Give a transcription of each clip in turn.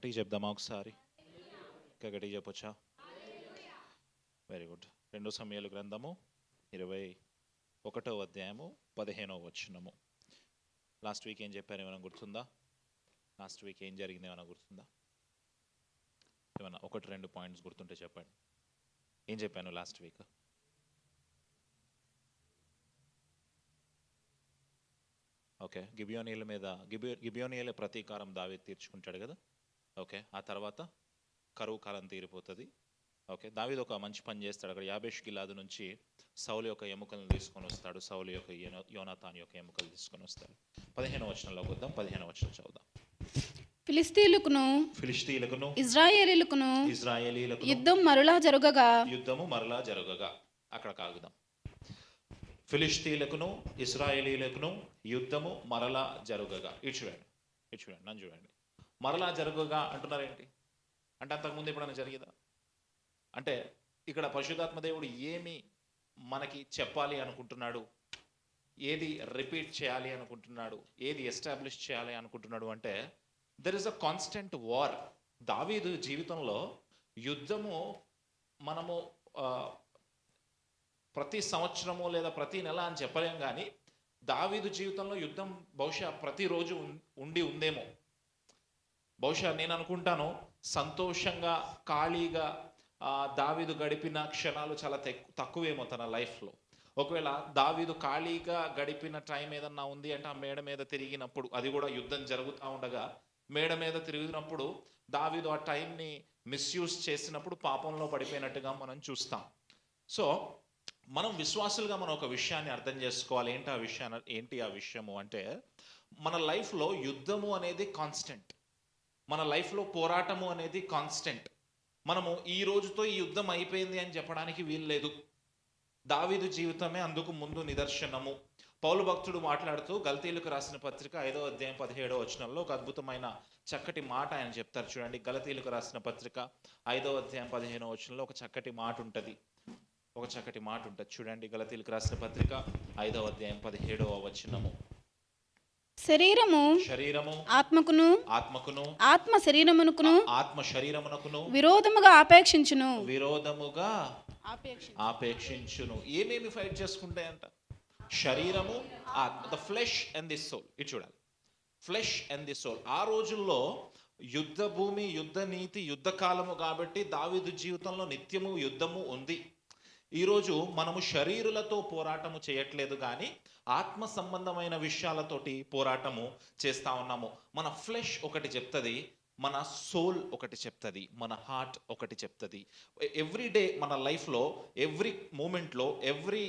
గట్టిగా చెప్దామా ఒకసారి? ఇంకా గట్టిగా చెప్పొచ్చా? Very good. 2 సమూయేలు గ్రంథము 21వ అధ్యాయము 15వ వచనము. లాస్ట్ వీక్ ఏం చెప్పారు ఏమైనా గుర్తుందా? లాస్ట్ వీక్ ఏం జరిగింది ఏమైనా గుర్తుందా? ఏమన్నా 1-2 పాయింట్స్ గుర్తుంటే చెప్పండి. ఏం చెప్పాను లాస్ట్ వీక్? ఓకే, గిబియోనీయుల ప్రతీకారం దావీదు తీర్చుకుంటాడు కదా. ఓకే, ఆ తర్వాత కరువు కాలం తీరిపోతుంది. ఓకే, దావీదు ఒక మంచి పని చేస్తాడు. అక్కడ యాబేష్ గిలాదు నుంచి సౌలు యొక్క ఎముకలను తీసుకొని వస్తాడు. సౌలు యొక్క యోనాతాను యొక్క ఎముకలు తీసుకొని వస్తాడు. 15వ వచనంలోకి వద్దాం. 15వ వచనం చదువుదాం. ఫిలిష్తీయులకును ఇశ్రాయేలీయులకును యుద్ధము మరలా జరగగా అక్కడ కాగుదాం. ఫిలిష్తీయులకును ఇశ్రాయేలీయులకును యుద్ధము మరలా జరగగా. ఇటు చూడండి, నన్ను చూడండి. మరలా జరగగా అంటున్నారు ఏంటి అంటే, అంతకుముందు ఎప్పుడైనా జరిగేదా అంటే, ఇక్కడ పరిశుద్ధాత్మ దేవుడు ఏమి మనకి చెప్పాలి అనుకుంటున్నాడు, ఏది రిపీట్ చేయాలి అనుకుంటున్నాడు, ఏది ఎస్టాబ్లిష్ చేయాలి అనుకుంటున్నాడు అంటే, there is a constant war. దావీదు జీవితంలో యుద్ధము మనము ప్రతి సంవత్సరము లేదా ప్రతి నెల అని చెప్పలేం, కానీ దావీదు జీవితంలో యుద్ధం బహుశా ప్రతిరోజు ఉందేమో. బహుశా నేను అనుకుంటాను సంతోషంగా ఖాళీగా దావీదు గడిపిన క్షణాలు చాలా తక్కువేమో తన లైఫ్లో. ఒకవేళ దావీదు ఖాళీగా గడిపిన టైం ఏదన్నా ఉంది అంటే, ఆ మేడ మీద తిరిగినప్పుడు, అది కూడా యుద్ధం జరుగుతూ ఉండగా మేడ మీద తిరిగినప్పుడు దావీదు ఆ టైంని మిస్యూజ్ చేసినప్పుడు పాపంలో పడిపోయినట్టుగా మనం చూస్తాం. సో మనం విశ్వాసులుగా మనం ఒక విషయాన్ని అర్థం చేసుకోవాలి. ఏంటి ఆ విషయము అంటే, మన లైఫ్లో యుద్ధము అనేది కాన్స్టెంట్. మన లైఫ్లో పోరాటము అనేది కాన్స్టెంట్. మనము ఈ రోజుతో ఈ యుద్ధం అయిపోయింది అని చెప్పడానికి వీలు లేదు. దావీదు జీవితమే అందుకు ముందు నిదర్శనము. పౌలు భక్తుడు మాట్లాడుతూ గలతీయులకు రాసిన పత్రిక 5వ అధ్యాయం 17వ వచనంలో ఒక అద్భుతమైన చక్కటి మాట ఆయన చెప్తారు. చూడండి, గలతీయులకు రాసిన పత్రిక 5వ అధ్యాయం 15వ వచనంలో ఒక చక్కటి మాట ఉంటుంది. చూడండి, గలతీయులకు రాసిన పత్రిక 5వ అధ్యాయం 17వ వచనము. శరీరము ఆత్మకును ఆత్మ శరీరమునకును విరోధముగా ఆపేక్షించును. ఏమేమి ఫైట్ చేసుకుంటాయంట? శరీరము, ఆత్మ, the flesh and the soul. ఇది చూడాలి, ఫ్లెష్ అండ్ ది సోల్. ఆ రోజుల్లో యుద్ధ భూమి, యుద్ధ నీతి, యుద్ధ కాలము కాబట్టి దావీదు జీవితంలో నిత్యము యుద్ధము ఉంది. ఈరోజు మనము శరీరులతో పోరాటము చేయట్లేదు, కానీ ఆత్మ సంబంధమైన విషయాలతోటి పోరాటము చేస్తూ ఉన్నాము. మన ఫ్లెష్ ఒకటి చెప్తుంది, మన సోల్ ఒకటి చెప్తుంది, మన హార్ట్ ఒకటి చెప్తుంది. ఎవ్రీ డే మన లైఫ్లో, ఎవ్రీ మూమెంట్లో, ఎవ్రీ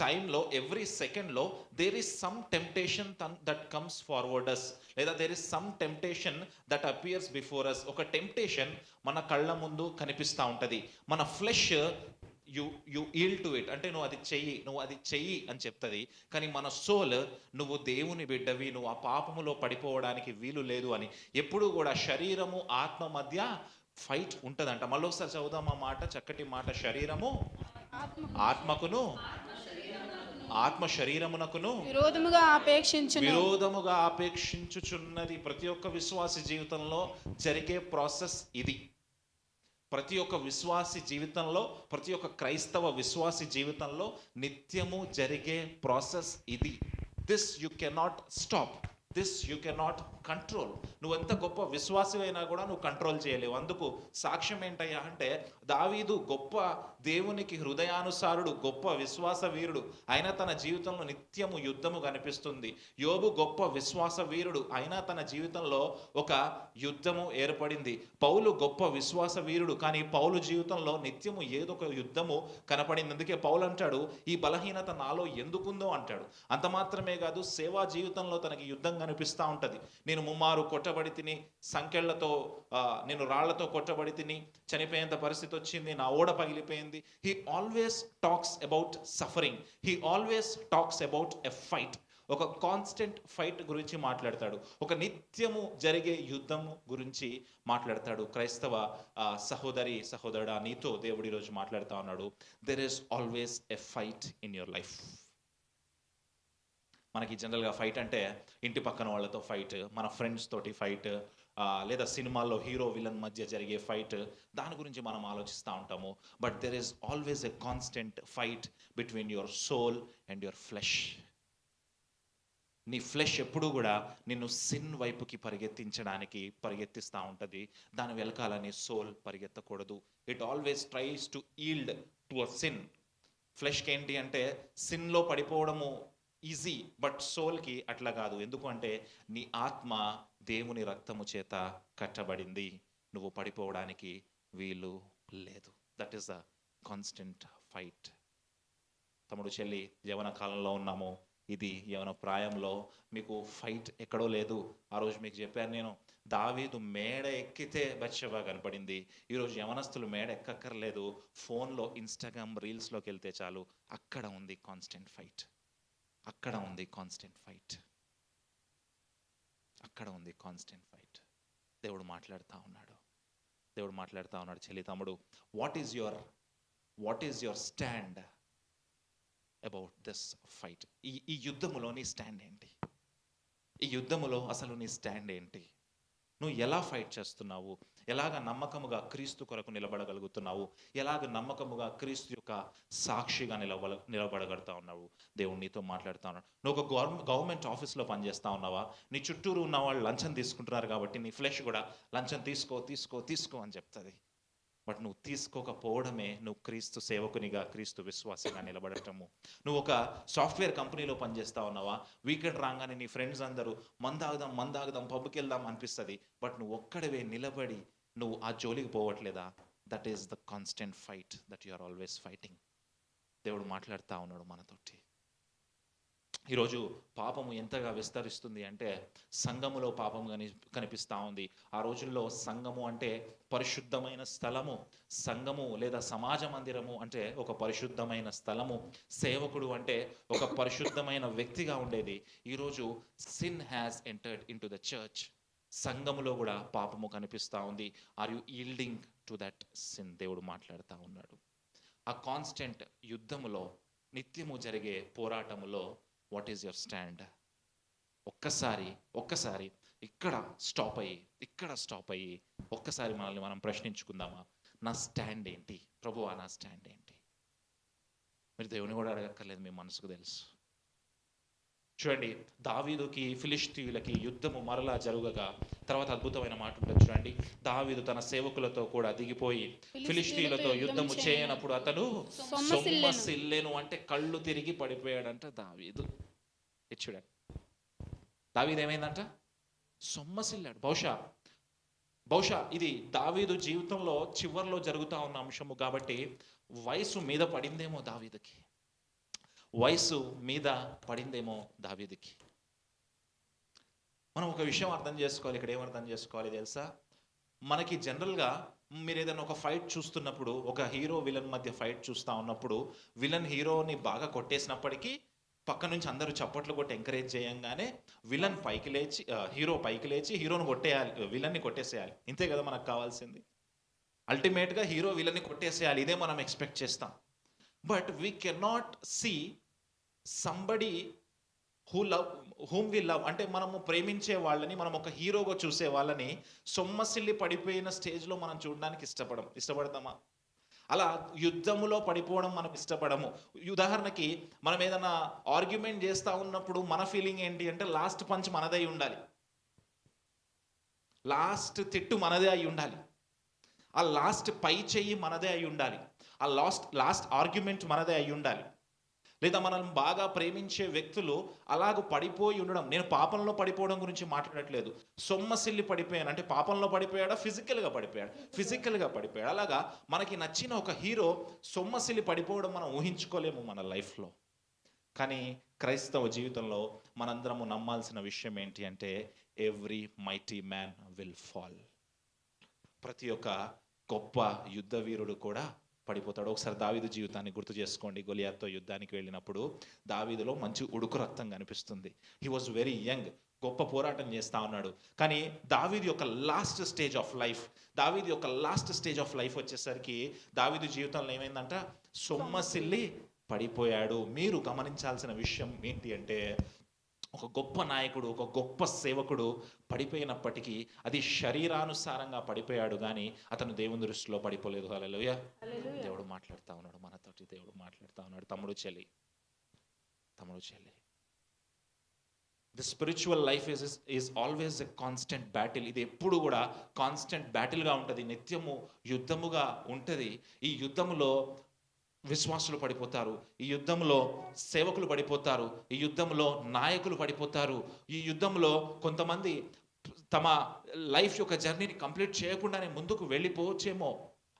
టైంలో, ఎవ్రీ సెకండ్లో there is some temptation that comes forward us, లేదా there is some temptation that appears before us. ఒక టెంప్టేషన్ మన కళ్ళ ముందు కనిపిస్తూ ఉంటుంది. మన flesh you yield to it అంటే, నువ్వు అది చెయ్యి అని చెప్తుంది. కానీ మన సోల్, నువ్వు దేవుని బిడ్డవి, నువ్వు ఆ పాపములో పడిపోవడానికి వీలు లేదు అని. ఎప్పుడు కూడా శరీరము ఆత్మ మధ్య ఫైట్ ఉంటుందంట. మళ్ళీ ఒకసారి చదువుదాం ఆ మాట, చక్కటి మాట. శరీరము ఆత్మకును, ఆత్మ శరీరమునకును విరోధముగా ఆపేక్షించుచున్నది. ప్రతి ఒక్క విశ్వాసి జీవితంలో జరిగే ప్రాసెస్ ఇది. ప్రతి ఒక్క విశ్వాసి జీవితంలో, ప్రతి ఒక్క క్రైస్తవ విశ్వాసి జీవితంలో నిత్యము జరిగే ప్రాసెస్ ఇది. This you cannot stop, this you cannot control. నువ్వు ఎంత గొప్ప విశ్వాసి అయినా కూడా నువ్వు కంట్రోల్ చేయలేవు. అందుకు సాక్ష్యం ఏంటయ్యా అంటే, దావీదు గొప్ప దేవునికి హృదయానుసారుడు, గొప్ప విశ్వాస వీరుడు, అయినా తన జీవితంలో నిత్యము యుద్ధము కనిపిస్తుంది. యోబు గొప్ప విశ్వాస వీరుడు, అయినా తన జీవితంలో ఒక యుద్ధము ఏర్పడింది. పౌలు గొప్ప విశ్వాస వీరుడు, కానీ పౌలు జీవితంలో నిత్యము ఏదో ఒక యుద్ధము కనపడింది. అందుకే పౌలు అంటాడు, ఈ బలహీనత నాలో ఎందుకుందో అంటాడు. అంత మాత్రమే కాదు, సేవా జీవితంలో తనకి యుద్ధం కనిపిస్తూ ఉంటుంది. నేను ముమ్మారు కొట్టబడి తిని, సంకెళ్లతో, నేను రాళ్లతో కొట్టబడి తిని చనిపోయేంత పరిస్థితి వచ్చింది, నా ఓడ పగిలిపోయింది. He always talks about suffering, he always talks about a fight. ఒక కాన్స్టెంట్ ఫైట్ గురించి మాట్లాడతాడు, ఒక నిత్యము జరిగే యుద్ధం గురించి మాట్లాడతాడు. క్రైస్తవ సహోదరుడా, నీతో దేవుడు ఈరోజు మాట్లాడుతూ ఉన్నాడు. There is always a fight in your life. మనకి జనరల్గా ఫైట్ అంటే ఇంటి పక్కన వాళ్ళతో ఫైట్, మన ఫ్రెండ్స్ తోటి ఫైట్, లేదా సినిమాల్లో హీరో విలన్ మధ్య జరిగే ఫైట్, దాని గురించి మనం ఆలోచిస్తూ ఉంటాము. But there is always a constant fight between your soul and your flesh. నీ ఫ్లెష్ ఎప్పుడూ కూడా నిన్ను సిన్ వైపుకి పరిగెత్తిస్తూ ఉంటుంది. దాని వెనకాల నీ సోల్ పరిగెత్తకూడదు. It always tries to yield to a sin. ఫ్లెష్కి ఏంటి అంటే సిన్లో పడిపోవడము ఈజీ, బట్ సోల్కి అట్లా కాదు. ఎందుకంటే నీ ఆత్మ దేవుని రక్తము చేత కట్టబడింది, నువ్వు పడిపోవడానికి వీలు లేదు. That is the constant fight. తమ్ముడు చెల్లి, యవన కాలంలో ఉన్నాము. ఇది యవన ప్రాయంలో మీకు ఫైట్ ఎక్కడో లేదు. ఆ రోజు మీకు చెప్పాను నేను, దావీదు మేడ ఎక్కితే బత్షెబ కనపడింది. ఈరోజు యవనస్తులు మేడ ఎక్కక్కర్లేదు, ఫోన్లో ఇన్స్టాగ్రామ్ రీల్స్లోకి వెళ్తే చాలు, అక్కడ ఉంది కాన్స్టెంట్ ఫైట్. అక్కడ ఉంది కాన్స్టెంట్ ఫైట్. అక్కడ ఉంది కాన్స్టెంట్ ఫైట్. దేవుడు మాట్లాడుతూ ఉన్నాడు. చెల్లి తమ్ముడు, what is your stand about this fight? ఈ యుద్ధములో నీ స్టాండ్ ఏంటి? ఈ యుద్ధములో అసలు నీ స్టాండ్ ఏంటి? నువ్వు ఎలా ఫైట్ చేస్తున్నావు? ఎలాగ నమ్మకముగా క్రీస్తు కొరకు నిలబడగలుగుతున్నావు? ఎలాగ నమ్మకముగా క్రీస్తు యొక్క సాక్షిగా నిలబడగలుగుతా ఉన్నావు? దేవుడు నీతో మాట్లాడుతూ ఉన్నాడు. నువ్వు ఒక గవర్నమెంట్ ఆఫీస్లో పనిచేస్తూ ఉన్నావా? నీ చుట్టూరు ఉన్న వాళ్ళు లంచం తీసుకుంటున్నారు కాబట్టి నీ ఫ్లెష్ కూడా లంచం తీసుకో అని చెప్తుంది. బట్ నువ్వు తీసుకోకపోవడమే నువ్వు క్రీస్తు సేవకునిగా, క్రీస్తు విశ్వాసంగా నిలబడటము. నువ్వు ఒక సాఫ్ట్వేర్ కంపెనీలో పనిచేస్తా ఉన్నావా? వీకెండ్ రాగానే నీ ఫ్రెండ్స్ అందరూ మందాగుదాం పబ్కి వెళ్దాం అనిపిస్తుంది, బట్ నువ్వు ఒక్కడవే నిలబడి నువ్వు ఆ జోలికి పోవట్లేదా? That is the constant fight that you are always fighting. దేవుడు మాట్లాడుతూ ఉన్నాడు మనతోటి. ఈరోజు పాపము ఎంతగా విస్తరిస్తుంది అంటే సంఘములో పాపము కనిపిస్తూ ఉంది. ఆ రోజుల్లో సంఘము అంటే పరిశుద్ధమైన స్థలము. సంఘము లేదా సమాజ మందిరము అంటే ఒక పరిశుద్ధమైన స్థలము. సేవకుడు అంటే ఒక పరిశుద్ధమైన వ్యక్తిగా ఉండేది. ఈరోజు sin has entered into the church. సంఘములో కూడా పాపము కనిపిస్తూ ఉంది. Are you yielding to that sin? దేవుడు మాట్లాడుతూ ఉన్నాడు. ఆ కాన్స్టెంట్ యుద్ధములో, నిత్యము జరిగే పోరాటములో వాట్ ఈజ్ యువర్ స్టాండ్? ఒక్కసారి ఇక్కడ స్టాప్ అయ్యి ఒక్కసారి మనల్ని మనం ప్రశ్నించుకుందామా? నా స్టాండ్ ఏంటి ప్రభువా? నా స్టాండ్ ఏంటి? మీరు దేవుని కూడా అడగక్కర్లేదు, మీ మనసుకు తెలుసు. చూడండి, దావీదుకి ఫిలిష్తీయులకి యుద్ధము మరలా జరుగగా తర్వాత అద్భుతమైన మాట ఉంటుంది. చూడండి, దావీదు తన సేవకులతో కూడా దిగిపోయి ఫిలిష్తీయులతో యుద్ధము చేయనప్పుడు అతడు సొమ్మసిల్లెను. అంటే కళ్ళు తిరిగి పడిపోయాడంట దావీదు. చూడండి, దావీదు ఏమైందంట? సొమ్మసిల్లాడు. బహుశా ఇది దావీదు జీవితంలో చివర్లో జరుగుతూ ఉన్న అంశము కాబట్టి వయసు మీద పడిందేమో దావీదుకి. మనం ఒక విషయం అర్థం చేసుకోవాలి. ఇక్కడ ఏమర్థం చేసుకోవాలి తెలుసా? మనకి జనరల్గా మీరు ఏదైనా ఒక ఫైట్ చూస్తున్నప్పుడు, ఒక హీరో విలన్ మధ్య ఫైట్ చూస్తూ ఉన్నప్పుడు, విలన్ హీరోని బాగా కొట్టేసినప్పటికీ పక్క నుంచి అందరూ చప్పట్లు కొట్టి ఎంకరేజ్ చేయంగానే హీరో పైకి లేచి హీరోని కొట్టేయాలి, విలన్ని కొట్టేసేయాలి. ఇంతే కదా మనకు కావాల్సింది. అల్టిమేట్గా హీరో విలన్ని కొట్టేసేయాలి, ఇదే మనం ఎక్స్పెక్ట్ చేస్తాం. But we cannot see somebody whom we love. అంటే మనము ప్రేమించే వాళ్ళని, మనం ఒక హీరోగా చూసే వాళ్ళని సొమ్మసిల్లి పడిపోయిన స్టేజ్లో మనం చూడడానికి ఇష్టపడతామా? అలా యుద్ధములో పడిపోవడం మనం ఇష్టపడము. ఉదాహరణకి మనం ఏదైనా ఆర్గ్యుమెంట్ చేస్తూ ఉన్నప్పుడు మన ఫీలింగ్ ఏంటి అంటే లాస్ట్ పంచ్ మనదే అయి ఉండాలి, లాస్ట్ తిట్టు మనదే అయి ఉండాలి, ఆ లాస్ట్ పై చెయ్యి మనదే అయి ఉండాలి, ఆ లాస్ట్ ఆర్గ్యుమెంట్ మనదే అయి ఉండాలి. లేదా మనల్ని బాగా ప్రేమించే వ్యక్తులు అలాగ పడిపోయి ఉండడం. నేను పాపంలో పడిపోవడం గురించి మాట్లాడట్లేదు. సొమ్మసిల్లి పడిపోయాను అంటే పాపంలో పడిపోయాడా? ఫిజికల్గా పడిపోయాడు. అలాగా మనకి నచ్చిన ఒక హీరో సొమ్మసిల్లి పడిపోవడం మనం ఊహించుకోలేము మన లైఫ్లో. కానీ క్రైస్తవ జీవితంలో మనందరము నమ్మాల్సిన విషయం ఏంటి అంటే every mighty man will fall. ప్రతి ఒక్క గొప్ప యుద్ధ వీరుడు కూడా పడిపోతాడు. ఒకసారి దావీదు జీవితాన్ని గుర్తు చేసుకోండి. గొలియాత్తో యుద్ధానికి వెళ్ళినప్పుడు దావీదులో మంచి ఉడుకు రక్తం కనిపిస్తుంది. హీ వాజ్ వెరీ యంగ్, గొప్ప పోరాటం చేస్తూ ఉన్నాడు. కానీ దావీదు యొక్క లాస్ట్ స్టేజ్ ఆఫ్ లైఫ్ వచ్చేసరికి దావీదు జీవితంలో ఏమైందంట? సొమ్మసిల్లి పడిపోయాడు. మీరు గమనించాల్సిన విషయం ఏంటి అంటే ఒక గొప్ప నాయకుడు, ఒక గొప్ప సేవకుడు పడిపోయినప్పటికీ అది శరీరానుసారంగా పడిపోయాడు, కానీ అతను దేవుని దృష్టిలో పడిపోలేదు. హల్లెలూయా. దేవుడు మాట్లాడుతూ ఉన్నాడు మనతోటి, దేవుడు మాట్లాడుతూ ఉన్నాడు. తమ్ముడు చెల్లి, the spiritual life is always a constant battle. ఇది ఎప్పుడు కూడా కాన్స్టెంట్ బ్యాటిల్గా ఉంటుంది, నిత్యము యుద్ధముగా ఉంటుంది. ఈ యుద్ధములో విశ్వాసులు పడిపోతారు, ఈ యుద్ధంలో సేవకులు పడిపోతారు, ఈ యుద్ధంలో నాయకులు పడిపోతారు, ఈ యుద్ధంలో కొంతమంది తమ లైఫ్ యొక్క జర్నీని కంప్లీట్ చేయకుండానే ముందుకు వెళ్ళిపోవచ్చేమో.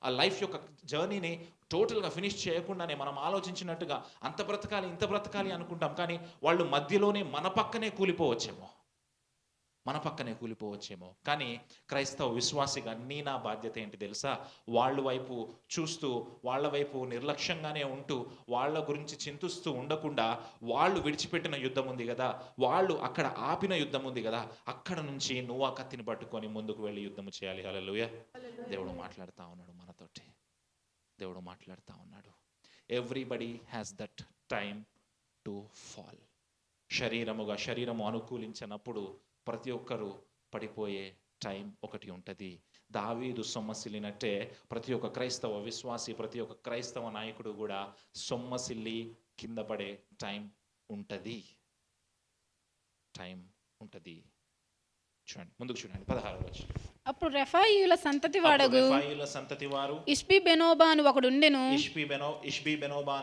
ఆ లైఫ్ యొక్క జర్నీని టోటల్గా ఫినిష్ చేయకుండానే మనం ఆలోచించినట్టుగా అంత బ్రతకాలి ఇంత బ్రతకాలి అనుకుంటాం, కానీ వాళ్ళు మధ్యలోనే మన పక్కనే కూలిపోవచ్చేమో. కానీ క్రైస్తవ విశ్వాసిగా నా బాధ్యత ఏంటి తెలుసా? వాళ్ళ వైపు చూస్తూ, వాళ్ళ వైపు నిర్లక్ష్యంగానే ఉంటూ, వాళ్ళ గురించి చింతిస్తూ ఉండకుండా, వాళ్ళు విడిచిపెట్టిన యుద్ధం ఉంది కదా, వాళ్ళు అక్కడ ఆపిన యుద్ధం ఉంది కదా, అక్కడ నుంచి నువ్వు ఆ కత్తిని పట్టుకొని ముందుకు వెళ్ళి యుద్ధం చేయాలి. హల్లెలూయా. దేవుడు మాట్లాడుతూ ఉన్నాడు మనతోటి, దేవుడు మాట్లాడుతూ ఉన్నాడు. Everybody has that time to fall. శరీరము అనుకూలించినప్పుడు ప్రతి ఒక్కరూ పడిపోయే టైం ఒకటి ఉంటుంది. దావీదు సొమ్మసిల్లినట్టే ప్రతి ఒక్క క్రైస్తవ విశ్వాసి, ప్రతి ఒక్క క్రైస్తవ నాయకుడు కూడా సొమ్మసిల్లి కింద పడే టైం ఉంటుంది. చూడండి, ముందుకు చూడండి, 16వ వచనం. అప్పుడు రెఫాయీయుల సంతతి వారు ఇష్బి బెనోబా అని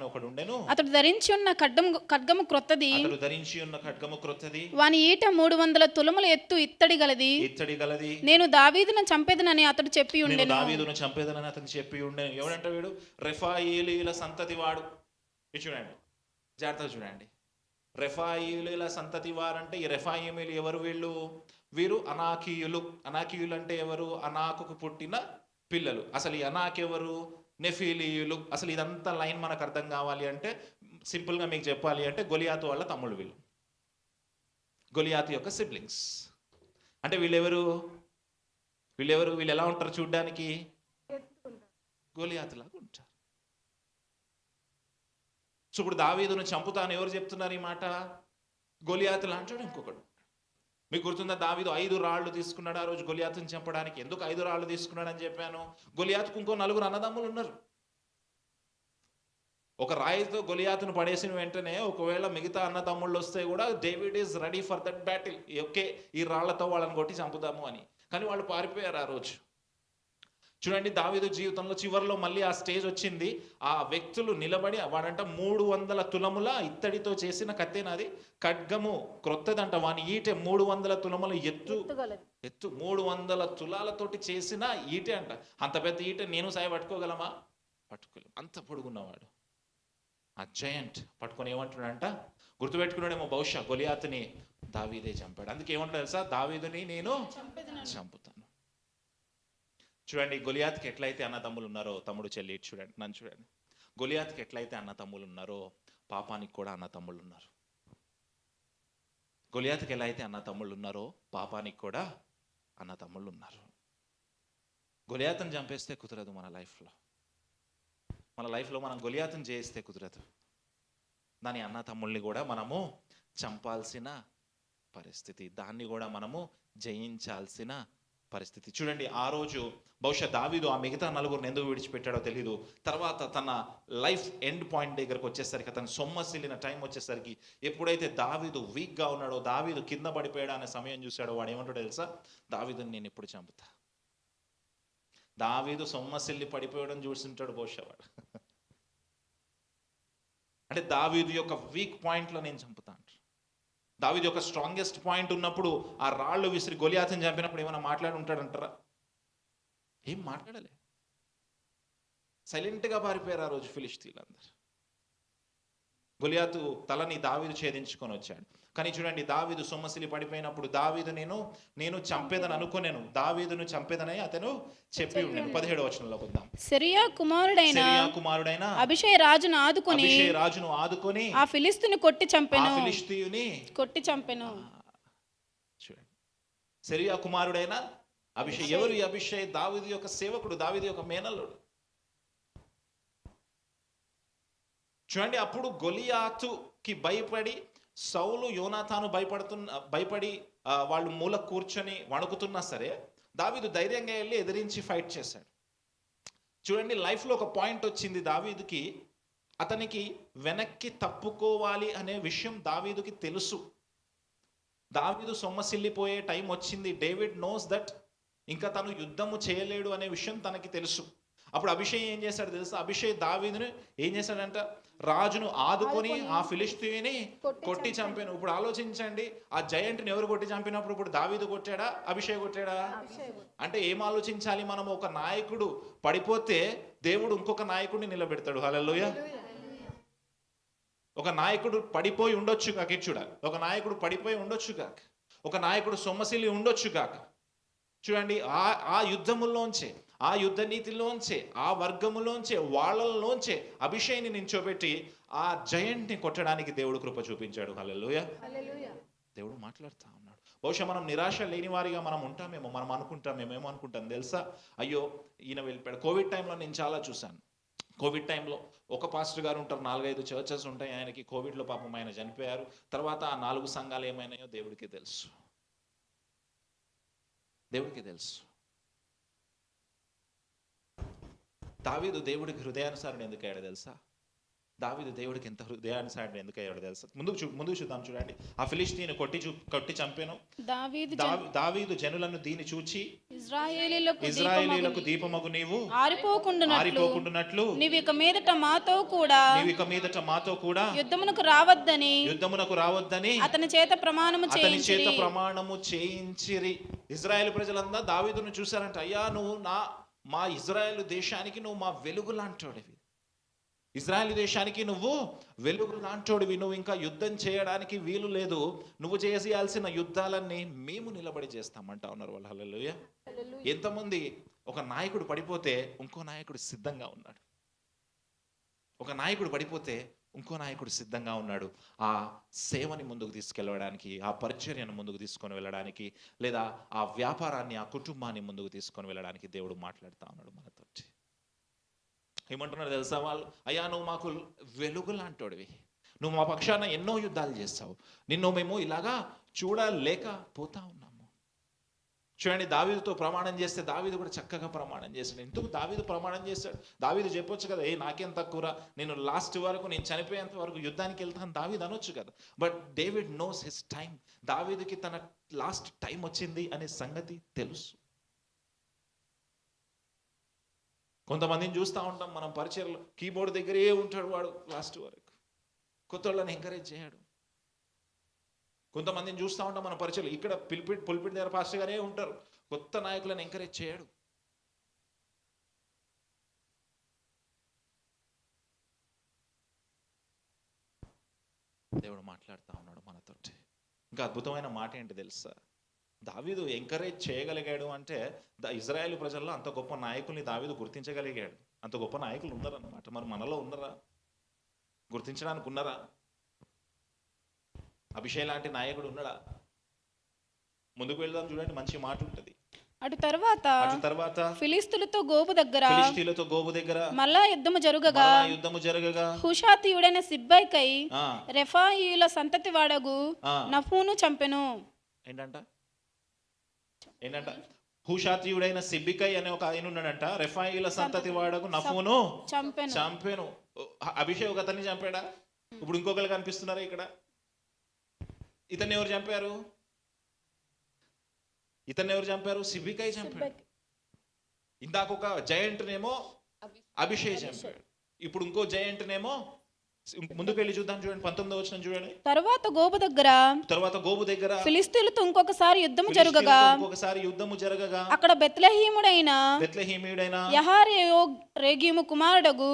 ఒకడుండెను. అతడు ధరించి ఉన్న ఖడ్గము క్రొత్తది. వాని ఈట 300 తులముల ఎత్తు ఇత్తడి గలది. నేను దావీదును చంపేదనని అతడు చెప్పి ఉండెను. ఎవడంట వీడు? రెఫాయీయుల సంతతి వాడు. చూడండి, జాగ్రత్తగా చూడండి. రెఫాయీయుల సంతతి వారంటే ఈ రెఫాయిమీలు ఎవరు? వీరు అనాకీయులు. అనాకీయులు అంటే ఎవరు? అనాకుకు పుట్టిన పిల్లలు. అసలు ఈ అనాక్ ఎవరు? నెఫీలీయులు. అసలు ఇదంతా లైన్ మనకు అర్థం కావాలి అంటే, సింపుల్గా మీకు చెప్పాలి అంటే, గొలియాతు వాళ్ళ తమ్ముళ్ళు వీళ్ళు, గొలియాతు యొక్క సిబ్లింగ్స్. అంటే వీళ్ళు ఎలా ఉంటారు చూడ్డానికి? గొలియాతులాగా ఉంటారు. సో ఇప్పుడు దావీదును చంపుతాను ఎవరు చెప్తున్నారు ఈ మాట? గొలియాతులా అంటాడు ఇంకొకడు. మీకు గుర్తుందా? దావీదు 5 రాళ్ళు తీసుకున్నాడు ఆ రోజు గొలియాతుని చంపడానికి. ఎందుకు 5 రాళ్ళు తీసుకున్నాడని చెప్పాను? గొలియాతుకు ఇంకో 4 అన్నదమ్ములు ఉన్నారు. ఒక రాయితో గొలియాతును పడేసిన వెంటనే ఒకవేళ మిగతా అన్నదమ్ముళ్ళు వస్తే కూడా David is ready for that battle. Okay, ఈ రాళ్లతో వాళ్ళని కొట్టి చంపుదాము అని. కానీ వాళ్ళు పారిపోయారు ఆ రోజు. చూడండి, దావీదు జీవితంలో చివరిలో మళ్ళీ ఆ స్టేజ్ వచ్చింది. ఆ వ్యక్తులు నిలబడి, వాడంట 300 తులముల ఇత్తడితో చేసిన కత్తెనది, ఖడ్గము క్రొత్తదంట, వాని ఈటె 300 తులముల ఎత్తు 300 తులాలతోటి చేసిన ఈటె అంట. అంత పెద్ద ఈటె నేను సాయి పట్టుకోగలమా? పట్టుకోలేం. అంత పొడుగున్నవాడు ఆ జయంట్ పట్టుకొని ఏమంటున్నాడంట? గుర్తుపెట్టుకున్నాడేమో బహుశా, గొలియాతుని దావీదే చంపాడు. అందుకే ఏమంటాడు తెలుసా? దావీదుని నేను చంపుతాను. చూడండి, గొలియాతుకి ఎట్లయితే అన్నదమ్ములు ఉన్నారో, తమ్ముడు చెల్లి చూడండి, నన్ను చూడండి, గొలియాతుకి ఎట్లయితే అన్నదమ్ములు ఉన్నారో పాపానికి కూడా అన్నదమ్ములు ఉన్నారు. గొలియాతుకి ఎలా అయితే అన్నదమ్ముళ్ళు ఉన్నారో పాపానికి కూడా అన్నదమ్ముళ్ళు ఉన్నారు. గొలియాతుని చంపేస్తే కుదరదు మన లైఫ్లో మనం గొలియాతుని చేయిస్తే కుదరదు. దాని అన్నదమ్ముల్ని కూడా మనము చంపాల్సిన పరిస్థితి, దాన్ని కూడా మనము జయించాల్సిన పరిస్థితి. చూడండి, ఆ రోజు బహుశా దావీదు ఆ మిగతా 4 ఎందుకు విడిచిపెట్టాడో తెలీదు. తర్వాత తన లైఫ్ ఎండ్ పాయింట్ దగ్గరకు వచ్చేసరికి, అతను సొమ్మసిల్లిన టైం వచ్చేసరికి, ఎప్పుడైతే దావీదు వీక్గా ఉన్నాడో, దావీదు కింద పడిపోయాడు అనే సమయం చూశాడో, వాడు ఏమంటాడో తెలుసా? దావీదుని నేను ఎప్పుడు చంపుతా. దావీదు సొమ్మసిల్లి పడిపోయడం చూస్తుంటాడు బహుశా వాడు. అంటే దావీదు యొక్క వీక్ పాయింట్లో నేను చంపుతా అంటాడు. దావీదు యొక్క స్ట్రాంగెస్ట్ పాయింట్ ఉన్నప్పుడు ఆ రాళ్ళు విసిరి గొలియాతుని చంపినప్పుడు ఏమైనా మాట్లాడి ఉంటాడంటారా? ఏం మాట్లాడలే. సైలెంట్గా పారిపోయారు ఆ రోజు ఫిలిష్తీయులందరూ. గొలియాతు తలని దావీదు ఛేదించుకొని వచ్చాడు. కానీ చూడండి, దావీదు సొమ్మసిలి పడిపోయినప్పుడు దావీదు నేను చంపేదని అనుకునేను, దావీదును చంపేదని అతను చెప్పి ఉన్నాను. 17వ వచనంలో వద్దాం. సిరియా కుమారుడైన అభిషేయ రాజును ఆదుకొని ఆ ఫిలిష్తీయుని కొట్టి చంపెను. చూడండి, సిరియా కుమారుడైన అభిషేయ్. ఎవరు ఈ అభిషేయ్? దావీదు యొక్క సేవకుడు, దావీదు యొక్క మేనల్లుడు. చూడండి, అప్పుడు గొలియాతుకి భయపడి సౌలు యోనాతాను భయపడి వాళ్ళు మూల కూర్చొని వణుకుతున్నా సరే దావీదు ధైర్యంగా వెళ్ళి ఎదిరించి ఫైట్ చేశాడు. చూడండి, లైఫ్లో ఒక పాయింట్ వచ్చింది దావీదుకి, అతనికి వెనక్కి తప్పుకోవాలి అనే విషయం దావీదుకి తెలుసు. దావీదు సొమ్మసిల్లిపోయే టైం వచ్చింది. డేవిడ్ నోస్ దట్ ఇంకా తను యుద్ధము చేయలేడు అనే విషయం తనకి తెలుసు. అప్పుడు అభిషేక్ ఏం చేశాడు తెలుసా? అభిషేక్ దావీదుని ఏం చేశాడంట, రాజును ఆదుకొని ఆ ఫిలిష్తీయుని కొట్టి చంపాను. ఇప్పుడు ఆలోచించండి, ఆ జయంట్ని ఎవరు కొట్టి చంపినప్పుడు ఇప్పుడు దావీదు కొట్టాడా, అభిషేక్ కొట్టాడా? అంటే ఏం ఆలోచించాలి మనం? ఒక నాయకుడు పడిపోతే దేవుడు ఇంకొక నాయకుడిని నిలబెడతాడు. హల్లెలూయా. ఒక నాయకుడు పడిపోయి ఉండొచ్చు కాక, చూడాలి, ఒక నాయకుడు పడిపోయి ఉండొచ్చు కాక, ఒక నాయకుడు సొమ్మసిల్లి ఉండొచ్చు కాక. చూడండి, ఆ యుద్ధముల్లోంచే, ఆ యుద్ధ నీతిలోంచే, ఆ వర్గములోంచే, వాళ్ళలోంచే అభిషేక్ని నించోబెట్టి ఆ జయంట్ని కొట్టడానికి దేవుడు కృప చూపించాడు. హల్లెలూయా. దేవుడు మాట్లాడుతూ ఉన్నాడు. బహుశా మనం నిరాశ లేని వారిగా మనం ఉంటామేమో, మనం అనుకుంటాం, మేమేమో అనుకుంటాం తెలుసా, అయ్యో ఈయన వెళ్ళిపోయాడు. కోవిడ్ టైంలో నేను చాలా చూశాను. కోవిడ్ టైంలో ఒక పాస్టర్ గారు ఉంటారు, 4-5 చర్చెస్ ఉంటాయి. ఆయనకి కోవిడ్లో పాపం ఆయన చనిపోయారు. తర్వాత ఆ 4 సంఘాలు ఏమైనాయో దేవుడికి తెలుసు, దేవుడికి తెలుసు. దావీదు దేవుడికి హృదయానుసారుడు ఎందుకు అయ్యాడు తెలుసా? దావీదు దేవుడికి ఎంత హృదయానుసారుడు ఎందుకు అయ్యాడు తెలుసా? ముందుకు చూద్దాం. చూడండి, ఆ ఫిలిష్తీయుని కొట్టి చంపాను. దావీదు జనులను దీని చూచి, ఇశ్రాయేలీయులకు దీపమగు నీవు ఆరిపోకుండునట్లు నీవు ఇక మీదట మాతో కూడా యుద్ధమునకు రావద్దని అతని చేత ప్రమాణము చేయించిరి. ఇశ్రాయేలు ప్రజలంతా దావీదును చూశారంట, అయ్యా నువ్వు మా ఇజ్రాయేల్ దేశానికి నువ్వు మా వెలుగు లాంటోడివి, ఇజ్రాయేల్ దేశానికి నువ్వు వెలుగు లాంటోడివి, నువ్వు ఇంకా యుద్ధం చేయడానికి వీలు లేదు, నువ్వు చేయాల్సిన యుద్ధాలన్నీ మేము నిలబడి చేస్తామంటా ఉన్నారు వాళ్ళు. హల్లెలూయా. ఎంతమంది ఒక నాయకుడు పడిపోతే ఇంకో నాయకుడు సిద్ధంగా ఉన్నాడు, ఒక నాయకుడు పడిపోతే ఇంకో నాయకుడు సిద్ధంగా ఉన్నాడు ఆ సేవని ముందుకు తీసుకెళ్ళడానికి, ఆ పరిచర్యను ముందుకు తీసుకొని వెళ్ళడానికి, లేదా ఆ వ్యాపారాన్ని, ఆ కుటుంబాన్ని ముందుకు తీసుకొని వెళ్ళడానికి దేవుడు మాట్లాడుతూ ఉన్నాడు మనతో. ఏమంటున్నారు తెలుసా వాళ్ళు? అయ్యా నువ్వు మాకు వెలుగు లాంటోడివి, నువ్వు మా పక్షాన ఎన్నో యుద్ధాలు చేస్తావు, నిన్ను మేము ఇలాగా చూడలేకపోతా ఉన్నాము. చూడండి, దావీదుతో ప్రమాణం చేస్తే దావీదు కూడా చక్కగా ప్రమాణం చేశాడు. ఎందుకు దావీదు ప్రమాణం చేశాడు? దావీదు చెప్పొచ్చు కదా, నాకేం తక్కువరా, నేను లాస్ట్ వరకు, నేను చనిపోయేంత వరకు యుద్ధానికి వెళ్తాను దావీదు అనొచ్చు కదా. But David knows his time. దావీదుకి తన లాస్ట్ టైం వచ్చింది అనే సంగతి తెలుసు. కొంతమందిని చూస్తూ ఉంటాం మనం పరిచయలో, కీబోర్డ్ దగ్గరే ఉంటాడు వాడు లాస్ట్ వరకు, కొత్త వాళ్ళని ఎంకరేజ్ చేయడు. కొంతమందిని చూస్తూ ఉంటాం మన పరిచయలు, ఇక్కడ పుల్పిట్ దగ్గర పాస్టర్ గారే ఉంటారు, కొత్త నాయకులను ఎంకరేజ్ చేయడు. దేవుడు మాట్లాడుతూ ఉన్నాడు మనతో. ఇంకా అద్భుతమైన మాట ఏంటి తెలుసా? దావీదు ఎంకరేజ్ చేయగలిగాడు అంటే ఇజ్రాయేల్ ప్రజల్లో అంత గొప్ప నాయకుల్ని దావీదు గుర్తించగలిగాడు. అంత గొప్ప నాయకులు ఉన్నారన్నమాట. మరి మనలో ఉన్నారా? గుర్తించడానికి ఉన్నారా? అభిషేక్ లాంటి నాయకుడు ఉన్నాడా? ముందుకు వెళ్దాం, చూడండి, మంచి మాట ఉంటుంది. అటు తర్వాత ఫిలిష్తీయులతో గోబు దగ్గర మళ్ళా యుద్ధము జరుగగా హుషాతీయుడైన సిబ్బైకై రెఫాయీయుల సంతతి వాడగు నఫూను చంపెను. ఏంటంట హుషాతీయుడైన సిబ్బికై అనే ఒక ఆయన ఉన్నాడంట, రెఫాయీల సంతతి వాడకు నఫూను చంపెను. అభిషేక్ అతన్ని చంపాడా? ఇప్పుడు ఇంకొకరు కనిపిస్తున్నారా ఇక్కడ? ఇతన్ని ఎవరు చంపారు? సిబ్బికై చంపాడు. ఇందాక ఒక జయంట్ నేమో అభిషేక్ చంపాడు, ఇప్పుడు ఇంకో జయంట్ నేమో. ముందుకు వెళ్ళి చూద్దాం, చూడండి 19వ వచనం చూడండి. తర్వాత గోబు దగ్గర ఫిలిష్తీయులతో ఇంకొకసారి యుద్ధము జరగగా అక్కడ బెత్లెహీముడైన యహారేగీము కుమారుడగు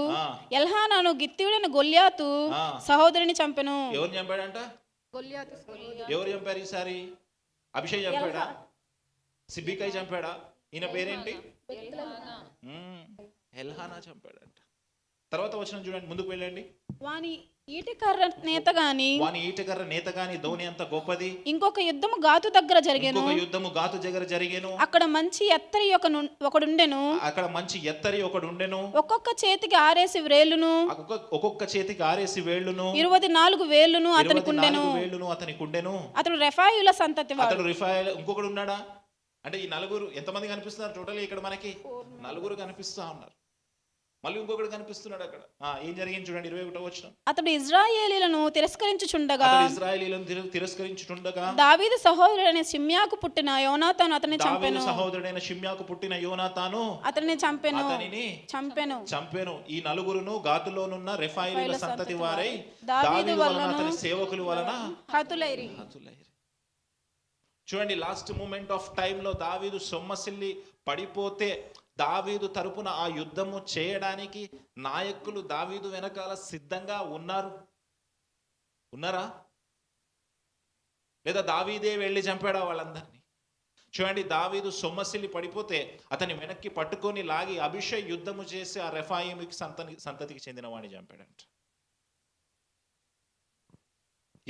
ఎల్హానాను గిత్తీయుడైన గొల్యాతు సహోదరిని చంపెను. ఎవరు చంపాడంట? ఎవరు చంపారు ఈసారి? అభిషేక్ చంపాడా? సిబ్బికై చంపాడా? ఈయన పేరేంటి? ఎల్హానా చంపాడంట. తర్వాత వచనం చూడండి, ముందుకు వెళ్ళండి. వాని ఈటెకర్ర నేత గాని వాని ఈటకర్ర నేత గాని ధోని అంత గొప్పది. ఇంకొక యుద్ధము గాతు దగ్గర జరిగెను. ఇంకొక యుద్ధము గాతు దగ్గర జరిగెను. అక్కడ మంచి ఎత్తరి ఒకడుండెను. అక్కడ మంచి ఎత్తరి ఒకడు ఉండెను. ఒక్కొక్క చేతికి 6 వేలును, ఒక్కొక్క చేతికి 6 వేళ్లును, 24 వేలును అతనికి ఉండెను. అతనికి ఉండెను. అతడు రెఫాయుల సంతతి వాడు. అతడు రిఫాయిల్. ఇంకొకడు ఉన్నాడా అంటే ఈ నలుగురు ఎంతమంది కనిపిస్తున్నారు టోటల్ ఇక్కడ మనకి? 4 కనిపిస్తా ఉన్నారు. మళ్ళీ ఇంకొకడు కనిపిస్తున్నాడు అక్కడ. ఏం జరిగింది చూడండి, 21వ వచనం. అతడు ఇశ్రాయేలీయులను తిరస్కరించుచుండగా దావీదు సహోదరుడైన షిమ్యాకు పుట్టిన యోనాతాను అతన్ని చంపెను. సహోదరుడైన షిమ్యాకు పుట్టిన యోనాతాను అతన్ని చంపెను. చంపెను. ఈ నలుగురును గాతులోనున్న రెఫాయిలీల సంతతి వారై దావీదు వలన అతని సేవకుల వలన హతులైరి. చూడండి, లాస్ట్ మూమెంట్ ఆఫ్ టైమ్ లో దావీదు సొమ్మసిల్లి పడిపోతే దావీదు తరపున ఆ యుద్ధము చేయడానికి నాయకులు దావీదు వెనకాల సిద్ధంగా ఉన్నారా? లేదా దావీదే వెళ్ళి చంపాడా వాళ్ళందరినీ? చూడండి, దావీదు సొమ్మసిల్లి పడిపోతే అతని వెనక్కి పట్టుకొని లాగి అభిషేక్ యుద్ధము చేసి ఆ రెఫాయిముకి సంతతికి చెందిన వాడిని చంపాడంట.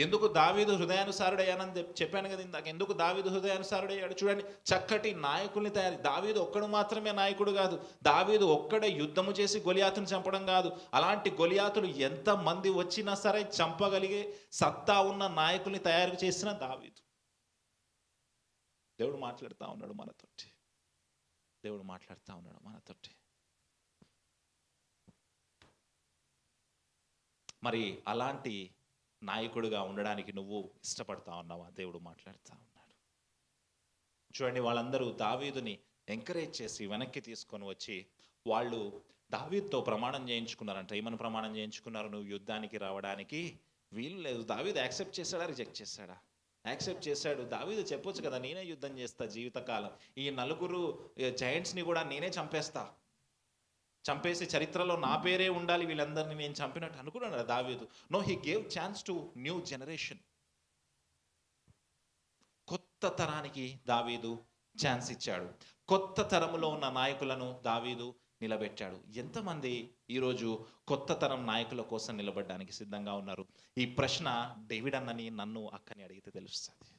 ఎందుకు దావీదు హృదయానుసారుడయ్యానని చెప్పాను కదా ఇందాక. ఎందుకు దావీదు హృదయానుసారుడయ్యాడు? చూడండి, చక్కటి నాయకుల్ని తయారు. దావీదు ఒక్కడు మాత్రమే నాయకుడు కాదు. దావీదు ఒక్కడే యుద్ధము చేసి గొలియాతును చంపడం కాదు. అలాంటి గొలియాతులు ఎంత మంది వచ్చినా సరే చంపగలిగే సత్తా ఉన్న నాయకుల్ని తయారు చేసిన దావీదు. దేవుడు మాట్లాడుతూ ఉన్నాడు మనతోటి. మరి అలాంటి నాయకుడిగా ఉండడానికి నువ్వు ఇష్టపడతా ఉన్నావా? దేవుడు మాట్లాడుతూ ఉన్నాడు. చూడండి, వాళ్ళందరూ దావీదుని ఎంకరేజ్ చేసి వెనక్కి తీసుకొని వచ్చి వాళ్ళు దావీదుతో ప్రమాణం చేయించుకున్నారంట. ఏమని ప్రమాణం చేయించుకున్నారు? నువ్వు యుద్ధానికి రావడానికి వీలు లేదు. దావీదు యాక్సెప్ట్ చేశాడా, రిజెక్ట్ చేశాడా? యాక్సెప్ట్ చేశాడు. దావీదు చెప్పొచ్చు కదా, నేనే యుద్ధం చేస్తా జీవితకాలం, ఈ 4 జైంట్స్ని కూడా నేనే చంపేసి చరిత్రలో నా పేరే ఉండాలి, వీళ్ళందరినీ నేను చంపినట్టు అనుకున్నాడు దావీదు. No, he gave chance to new generation. కొత్త తరానికి దావీదు ఛాన్స్ ఇచ్చాడు. కొత్త తరములో ఉన్న నాయకులను దావీదు నిలబెట్టాడు. ఎంతమంది ఈరోజు కొత్త తరం నాయకుల కోసం నిలబడడానికి సిద్ధంగా ఉన్నారు? ఈ ప్రశ్న డేవిడ్ అన్నని, నన్ను, అక్కని అడిగితే తెలుస్తుంది.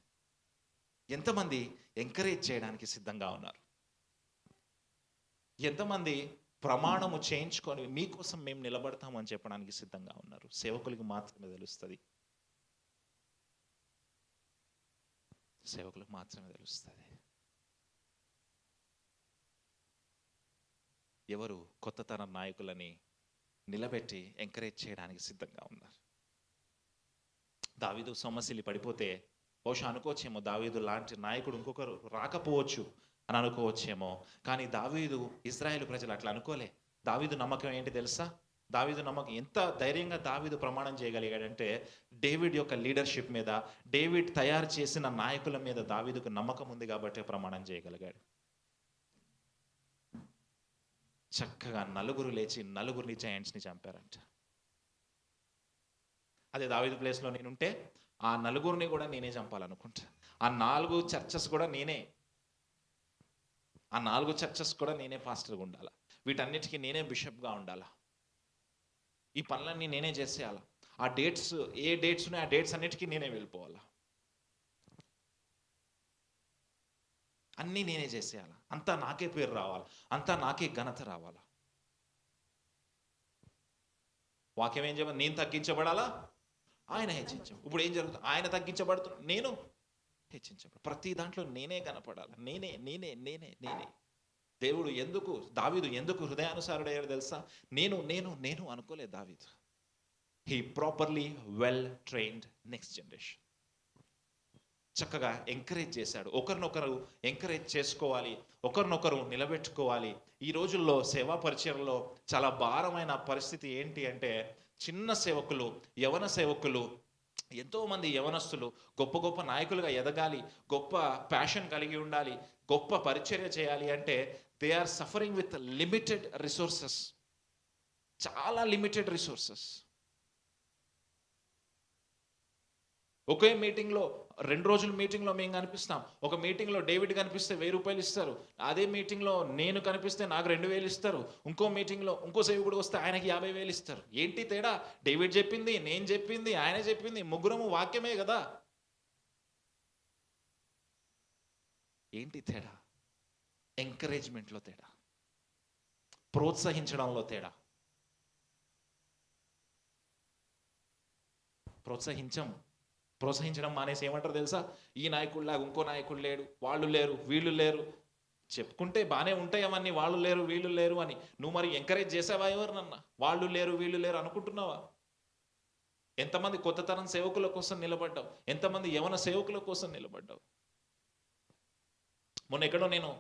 ఎంతమంది ఎంకరేజ్ చేయడానికి సిద్ధంగా ఉన్నారు? ఎంతమంది ప్రమాణము చేయించుకొని మీకోసం మేము నిలబడతామని చెప్పడానికి సిద్ధంగా ఉన్నారు? సేవకులకు మాత్రమే తెలుస్తుంది. ఎవరు కొత్త తరం నాయకులని నిలబెట్టి ఎంకరేజ్ చేయడానికి సిద్ధంగా ఉన్నారు? దావీదు సొమ్మసిల్లి పడిపోతే బహుశా అనుకోవచ్చేమో, దావీదు లాంటి నాయకుడు ఇంకొకరు రాకపోవచ్చు అని అనుకోవచ్చేమో. కానీ దావీదు, ఇశ్రాయేలు ప్రజలు అట్లా అనుకోలే. దావీదు నమ్మకం ఏంటి తెలుసా? దావీదు నమ్మకం ఎంత ధైర్యంగా దావీదు ప్రమాణం చేయగలిగాడంటే, డేవిడ్ యొక్క లీడర్షిప్ మీద, డేవిడ్ తయారు చేసిన నాయకుల మీద దావీదుకు నమ్మకం ఉంది కాబట్టి ప్రమాణం చేయగలిగాడు. చక్కగా 4 లేచి 4 జైంట్స్ని చంపారంట. అదే దావీదు ప్లేస్లో నేనుంటే ఆ 4 కూడా నేనే చంపాలనుకుంటా. ఆ 4 చర్చెస్ కూడా నేనే, ఆ 4 చర్చెస్ కూడా నేనే పాస్టర్గా ఉండాలా, వీటన్నిటికీ నేనే బిషప్గా ఉండాలా, ఈ పనులన్నీ నేనే చేసేయాలా, ఆ డేట్స్ ఏ డేట్స్ ఉన్నాయి ఆ డేట్స్ అన్నిటికీ నేనే వెళ్ళిపోవాలా, అన్నీ నేనే చేసేయాలా, అంతా నాకే పేరు రావాలా, అంతా నాకే ఘనత రావాలా. వాక్యం ఏం చెప్పాలి? నేను తగ్గించబడాలా, ఆయన హెచ్చించబడాలి. ఇప్పుడు ఏం జరుగుతుంది? ఆయన తగ్గించబడుతున్నా, నేను హెచ్చించబడాలి. ప్రతి దాంట్లో నేనే కనపడాలి. నేనే నేనే నేనే నేనే దేవుడు ఎందుకు, దావీదు ఎందుకు హృదయానుసారుడయ్యాడు తెలుసా? నేను నేను నేను అనుకోలేదు దావీదు. He properly well trained next generation. చక్కగా ఎంకరేజ్ చేశాడు. ఒకరినొకరు ఎంకరేజ్ చేసుకోవాలి, ఒకరినొకరు నిలబెట్టుకోవాలి. ఈ రోజుల్లో సేవా పరిచయంలో చాలా భారమైన పరిస్థితి ఏంటి అంటే, చిన్న సేవకులు, యవన సేవకులు, ఎంతోమంది యవనస్తులు గొప్ప గొప్ప నాయకులుగా ఎదగాలి, గొప్ప ప్యాషన్ కలిగి ఉండాలి, గొప్ప పరిచర్య చేయాలి అంటే they are suffering with limited resources, చాలా లిమిటెడ్ రిసోర్సెస్. ఒకే మీటింగ్లో 2 రోజుల మీటింగ్లో మేము కనిపిస్తాం. ఒక మీటింగ్లో డేవిడ్ కనిపిస్తే 1000 రూపాయలు ఇస్తారు. అదే మీటింగ్లో నేను కనిపిస్తే నాకు 2000 ఇస్తారు. ఇంకో మీటింగ్లో ఇంకో సేవకుడు వస్తే ఆయనకి 50,000 ఇస్తారు. ఏంటి తేడా? డేవిడ్ చెప్పింది, నేను చెప్పింది, ఆయన చెప్పింది, ముగ్గురము వాక్యమే కదా. ఏంటి తేడా? ఎంకరేజ్మెంట్లో తేడా, ప్రోత్సహించడంలో తేడా. ప్రోత్సహించడం మానేసి ఏమంటారు తెలుసా? ఈ నాయకుడిలాగా ఇంకో నాయకుడు లేడు, వాళ్ళు లేరు, వీళ్ళు లేరు. చెప్పుకుంటే బాగానే ఉంటాయి అవన్నీ, వాళ్ళు లేరు వీళ్ళు లేరు అని. నువ్వు మరి ఎంకరేజ్ చేసావా ఎవరినన్నా? వాళ్ళు లేరు వీళ్ళు లేరు అనుకుంటున్నావా? ఎంతమంది కొత్త తరం సేవకుల కోసం నిలబడ్డావు? ఎంతమంది యవన సేవకుల కోసం నిలబడ్డావు? మొన్న ఎక్కడో నేను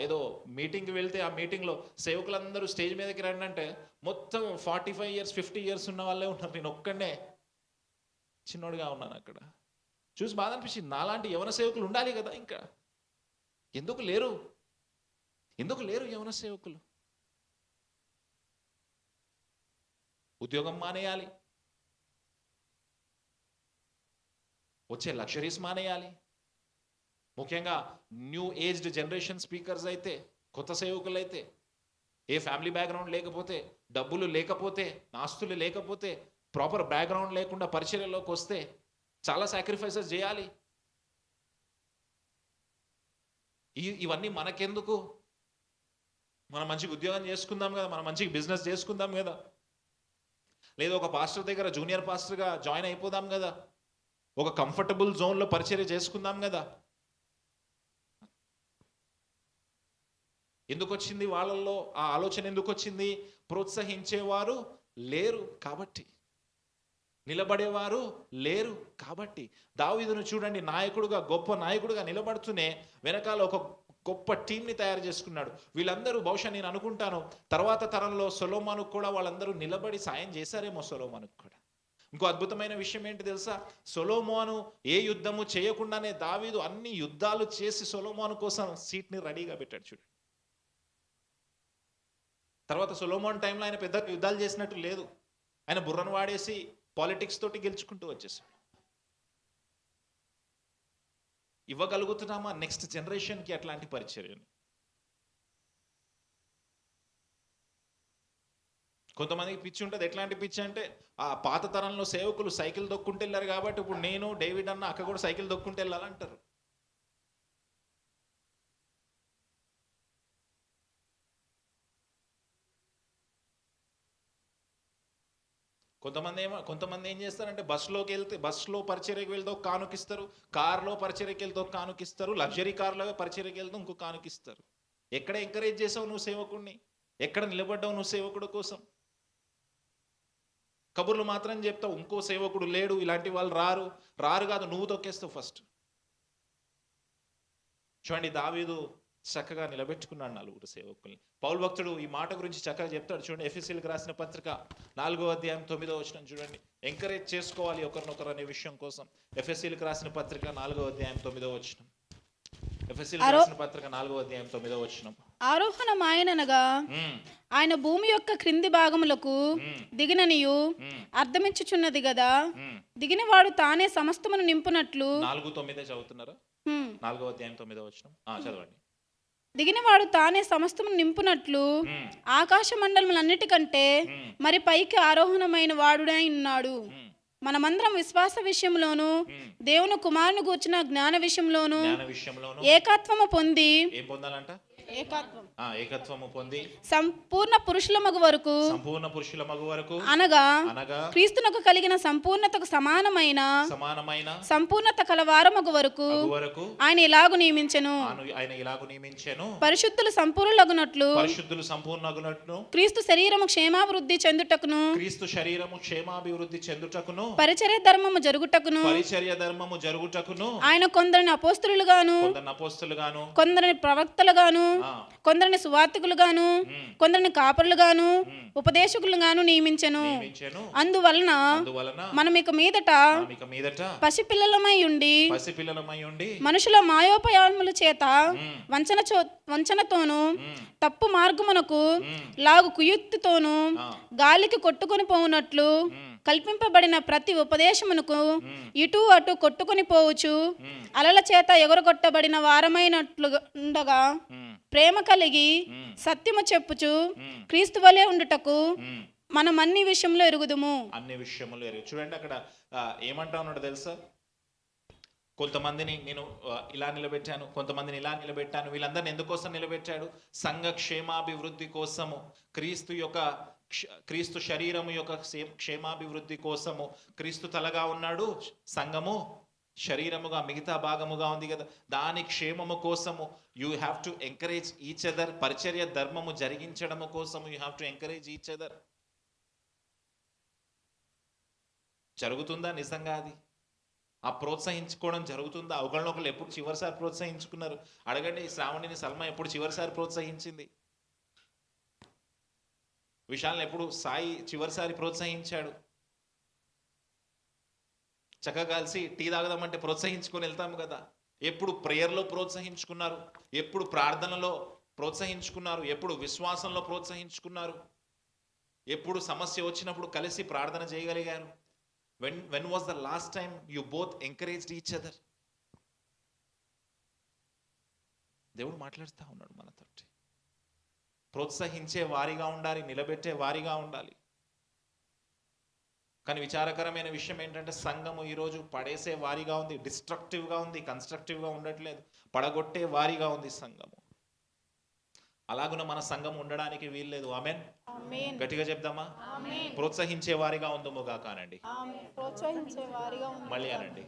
ఏదో మీటింగ్కి వెళ్తే ఆ మీటింగ్లో సేవకులందరూ స్టేజ్ మీదకి రండి అంటే మొత్తం 45 years 50 years ఉన్న వాళ్ళే ఉన్నారు. నేను ఒక్కడే చిన్నోడుగా ఉన్నాను. అక్కడ చూసి బాధ అనిపించింది. నాలాంటి యవన సేవకులు ఉండాలి కదా. ఇంకా ఎందుకు లేరు యవన సేవకులు? ఉద్యోగం మానేయాలి, వచ్చే లగ్జరీస్ మానేయాలి. ముఖ్యంగా న్యూ ఏజ్డ్ జనరేషన్ స్పీకర్స్ అయితే, కొత్త సేవకులు అయితే, ఏ ఫ్యామిలీ బ్యాక్గ్రౌండ్ లేకపోతే, డబ్బులు లేకపోతే, ఆస్తులు లేకపోతే, ప్రాపర్ బ్యాక్గ్రౌండ్ లేకుండా పరిచర్యలోకి వస్తే చాలా సాక్రిఫైసెస్ చేయాలి. ఇవన్నీ మనకెందుకు? మనం మంచిగా ఉద్యోగం చేసుకుందాం కదా, మనం మంచిగా బిజినెస్ చేసుకుందాం కదా, లేదా ఒక పాస్టర్ దగ్గర జూనియర్ పాస్టర్గా జాయిన్ అయిపోదాం కదా, ఒక కంఫర్టబుల్ జోన్లో పరిచర్య చేసుకుందాం కదా. ఎందుకు వచ్చింది వాళ్ళల్లో ఆ ఆలోచన? ఎందుకు వచ్చింది? ప్రోత్సహించేవారు లేరు కాబట్టి, నిలబడేవారు లేరు కాబట్టి. దావీదును చూడండి, నాయకుడుగా, గొప్ప నాయకుడుగా నిలబడుతూనే వెనకాల ఒక గొప్ప టీంని తయారు చేసుకున్నాడు. వీళ్ళందరూ బహుశా నేను అనుకుంటాను తర్వాత తరంలో సొలొమోనుకు కూడా వాళ్ళందరూ నిలబడి సాయం చేశారేమో. సొలొమోనుకు కూడా ఇంకో అద్భుతమైన విషయం ఏంటి తెలుసా? సొలొమోను ఏ యుద్ధము చేయకుండానే దావీదు అన్ని యుద్ధాలు చేసి సొలొమోను కోసం సీట్ని రెడీగా పెట్టాడు. చూడండి, తర్వాత సొలొమోన్ టైంలో ఆయన పెద్ద యుద్ధాలు చేసినట్టు లేదు. ఆయన బుర్రను వాడేసి పాలిటిక్స్ తోటి గెలుచుకుంటూ వచ్చేసాడు. ఇవ్వగలుగుతున్నామా నెక్స్ట్ జనరేషన్కి అట్లాంటి పరిచర్యను? కొంతమందికి పిచ్చి ఉంటుంది. ఎట్లాంటి పిచ్చి అంటే, ఆ పాత తరంలో సేవకులు సైకిల్ దొక్కుంటూ వెళ్ళారు కాబట్టి ఇప్పుడు నేను డేవిడ్ అన్న అక్క కూడా సైకిల్ దొక్కుంటూ వెళ్ళాలంటారు. కొంతమంది ఏం చేస్తారంటే బస్సులో పరిచర్యకి వెళ్తే ఒక కానుకిస్తారు, కార్లో పరిచర్యకి వెళ్తే ఒక కానుకిస్తారు, లగ్జరీ కార్లో పరిచర్యకి వెళ్తే ఇంకో కానుకిస్తారు. ఎక్కడ ఎంకరేజ్ చేసావు నువ్వు సేవకుడిని? ఎక్కడ నిలబడ్డావు నువ్వు సేవకుడు కోసం? కబుర్లు మాత్రం చెప్తావు, ఇంకో సేవకుడు లేడు, ఇలాంటి వాళ్ళు రారు కాదు, నువ్వు తొక్కేస్తావు ఫస్ట్. చూడండి, దావీదు చక్కగా నిలబెట్టుకున్నాడు 4 సేవకుల్ని. పౌలు భక్తుడు ఈ మాట గురించి చక్కగా చెప్తాడు. చూడండి, ఎఫెసీయులకు రాసిన పత్రిక 4వ అధ్యాయం 9వ వచనం చూడండి. ఎంకరేజ్ చేసుకోవాలి ఒకరినొకరు అనే విషయం కోసం. ఎఫెసీయులకు రాసిన పత్రిక 4వ అధ్యాయం 9వ వచనం. ఎఫెసీయులకు రాసిన పత్రిక 4వ అధ్యాయం 9వ వచనం. ఆరోహణం ఆయననగా ఆయన భూమి యొక్క క్రింది భాగములకు దిగిననియు అర్థమించుచున్నది కదా. దిగినవాడు తానే సమస్తమును నింపునట్లు. 4:9 చదువుతున్నారా? 4వ అధ్యాయం 9వ వచనం చదవండి. దిగినవాడు తానే సమస్తము నింపునట్లు ఆకాశ మండలములన్నిటికంటే మరి పైకి ఆరోహణమైన వాడుడై ఉన్నాడు. మనమందరం విశ్వాస విషయంలోను దేవుని కుమారుని గూర్చిన జ్ఞాన విషయంలోను ఏకత్వము పొంది, ఏం పొందాలంట? ఏకత్వము పొంది సంపూర్ణ పురుషుల మగు వరకు అనగా క్రీస్తునకు కలిగిన సంపూర్ణతకు సమానమైన సంపూర్ణత కలవారమగు వరకు ఆయన ఇలాగు నియమించెను. పరిశుద్ధులు సంపూర్ణులగునట్లు క్రీస్తు శరీరము క్షేమాభివృద్ధి చెందుటకును పరిచర్య ధర్మము జరుగుటకును ఆయన కొందరిని అపోస్తలుగాను, కొందరిని ప్రవక్తలుగాను, కొందరిని సువార్తికులుగాను, కొందరిని కాపరులుగాను, ఉపదేశకులుగాను నియమించెను. అందువలన మనం ఇక మీదట పసిపిల్లలమై ఉండి మనుషుల మాయోపయాముల చేత వంచనతోను తప్పు మార్గమునకు లాగు కుయుక్తితోను గాలికి కొట్టుకొని పోవునట్లు కల్పింపబడిన ప్రతి ఉపదేశమునకు ఇటు అటు కొట్టుకొని పోవచ్చు అలల చేత ఎగరగొట్టబడిన వారమైనట్లు ఉండగా ప్రేమ కలిగి సత్యము చెప్పుచు క్రీస్తు వలె ఉండుటకు మనం అన్ని విషయంలో ఎరుగుదుము. అన్ని విషయంలో చూడండి అక్కడ ఏమంటా ఉన్నాడు తెలుసా? కొంతమందిని నేను ఇలా నిలబెట్టాను, కొంతమందిని ఇలా నిలబెట్టాను. వీళ్ళందరిని ఎందుకోసం నిలబెట్టాడు? సంఘ క్షేమాభివృద్ధి కోసము, క్రీస్తు శరీరము యొక్క క్షేమాభివృద్ధి కోసము. క్రీస్తు తలగా ఉన్నాడు, సంఘము శరీరముగా మిగతా భాగముగా ఉంది కదా, దాని క్షేమము కోసము you have to encourage each other. పరిచర్య ధర్మము జరిగించడము కోసము you have to encourage each other. జరుగుతుందా నిజంగా? అది ఆ ప్రోత్సహించుకోవడం జరుగుతుందా? ఒకళ్ళనొకళ్ళు ఎప్పుడు చివరిసారి ప్రోత్సహించుకున్నారు? అడగండి. శ్రావణిని సల్మా ఎప్పుడు చివరిసారి ప్రోత్సహించింది? విశాల్ని ఎప్పుడు సాయి చివరిసారి ప్రోత్సహించాడు? చక్కగా కలిసి టీ తాగదామంటే ప్రోత్సహించుకొని వెళ్తాము కదా. ఎప్పుడు ప్రేయర్లో ప్రోత్సహించుకున్నారు? ఎప్పుడు ప్రార్థనలో ప్రోత్సహించుకున్నారు? ఎప్పుడు విశ్వాసంలో ప్రోత్సహించుకున్నారు? ఎప్పుడు సమస్య వచ్చినప్పుడు కలిసి ప్రార్థన చేయగలిగారు? When was the last time you both encouraged each other? దేవుడు మాట్లాడుతూ ఉన్నాడు మనతోటి. ప్రోత్సహించే వారిగా ఉండాలి, నిలబెట్టే వారిగా ఉండాలి. కానీ విచారకరమైన విషయం ఏంటంటే సంఘము ఈరోజు పడేసే వారిగా ఉంది, డిస్ట్రక్టివ్గా ఉంది, కన్స్ట్రక్టివ్గా ఉండట్లేదు, పడగొట్టే వారిగా ఉంది సంఘము. అలాగున మన సంఘం ఉండడానికి వీల్లేదు. ఆమేన్. గట్టిగా చెప్దామా? ప్రోత్సహించే వారిగా ఉందుముగా కానండి. మళ్ళీ అనండి.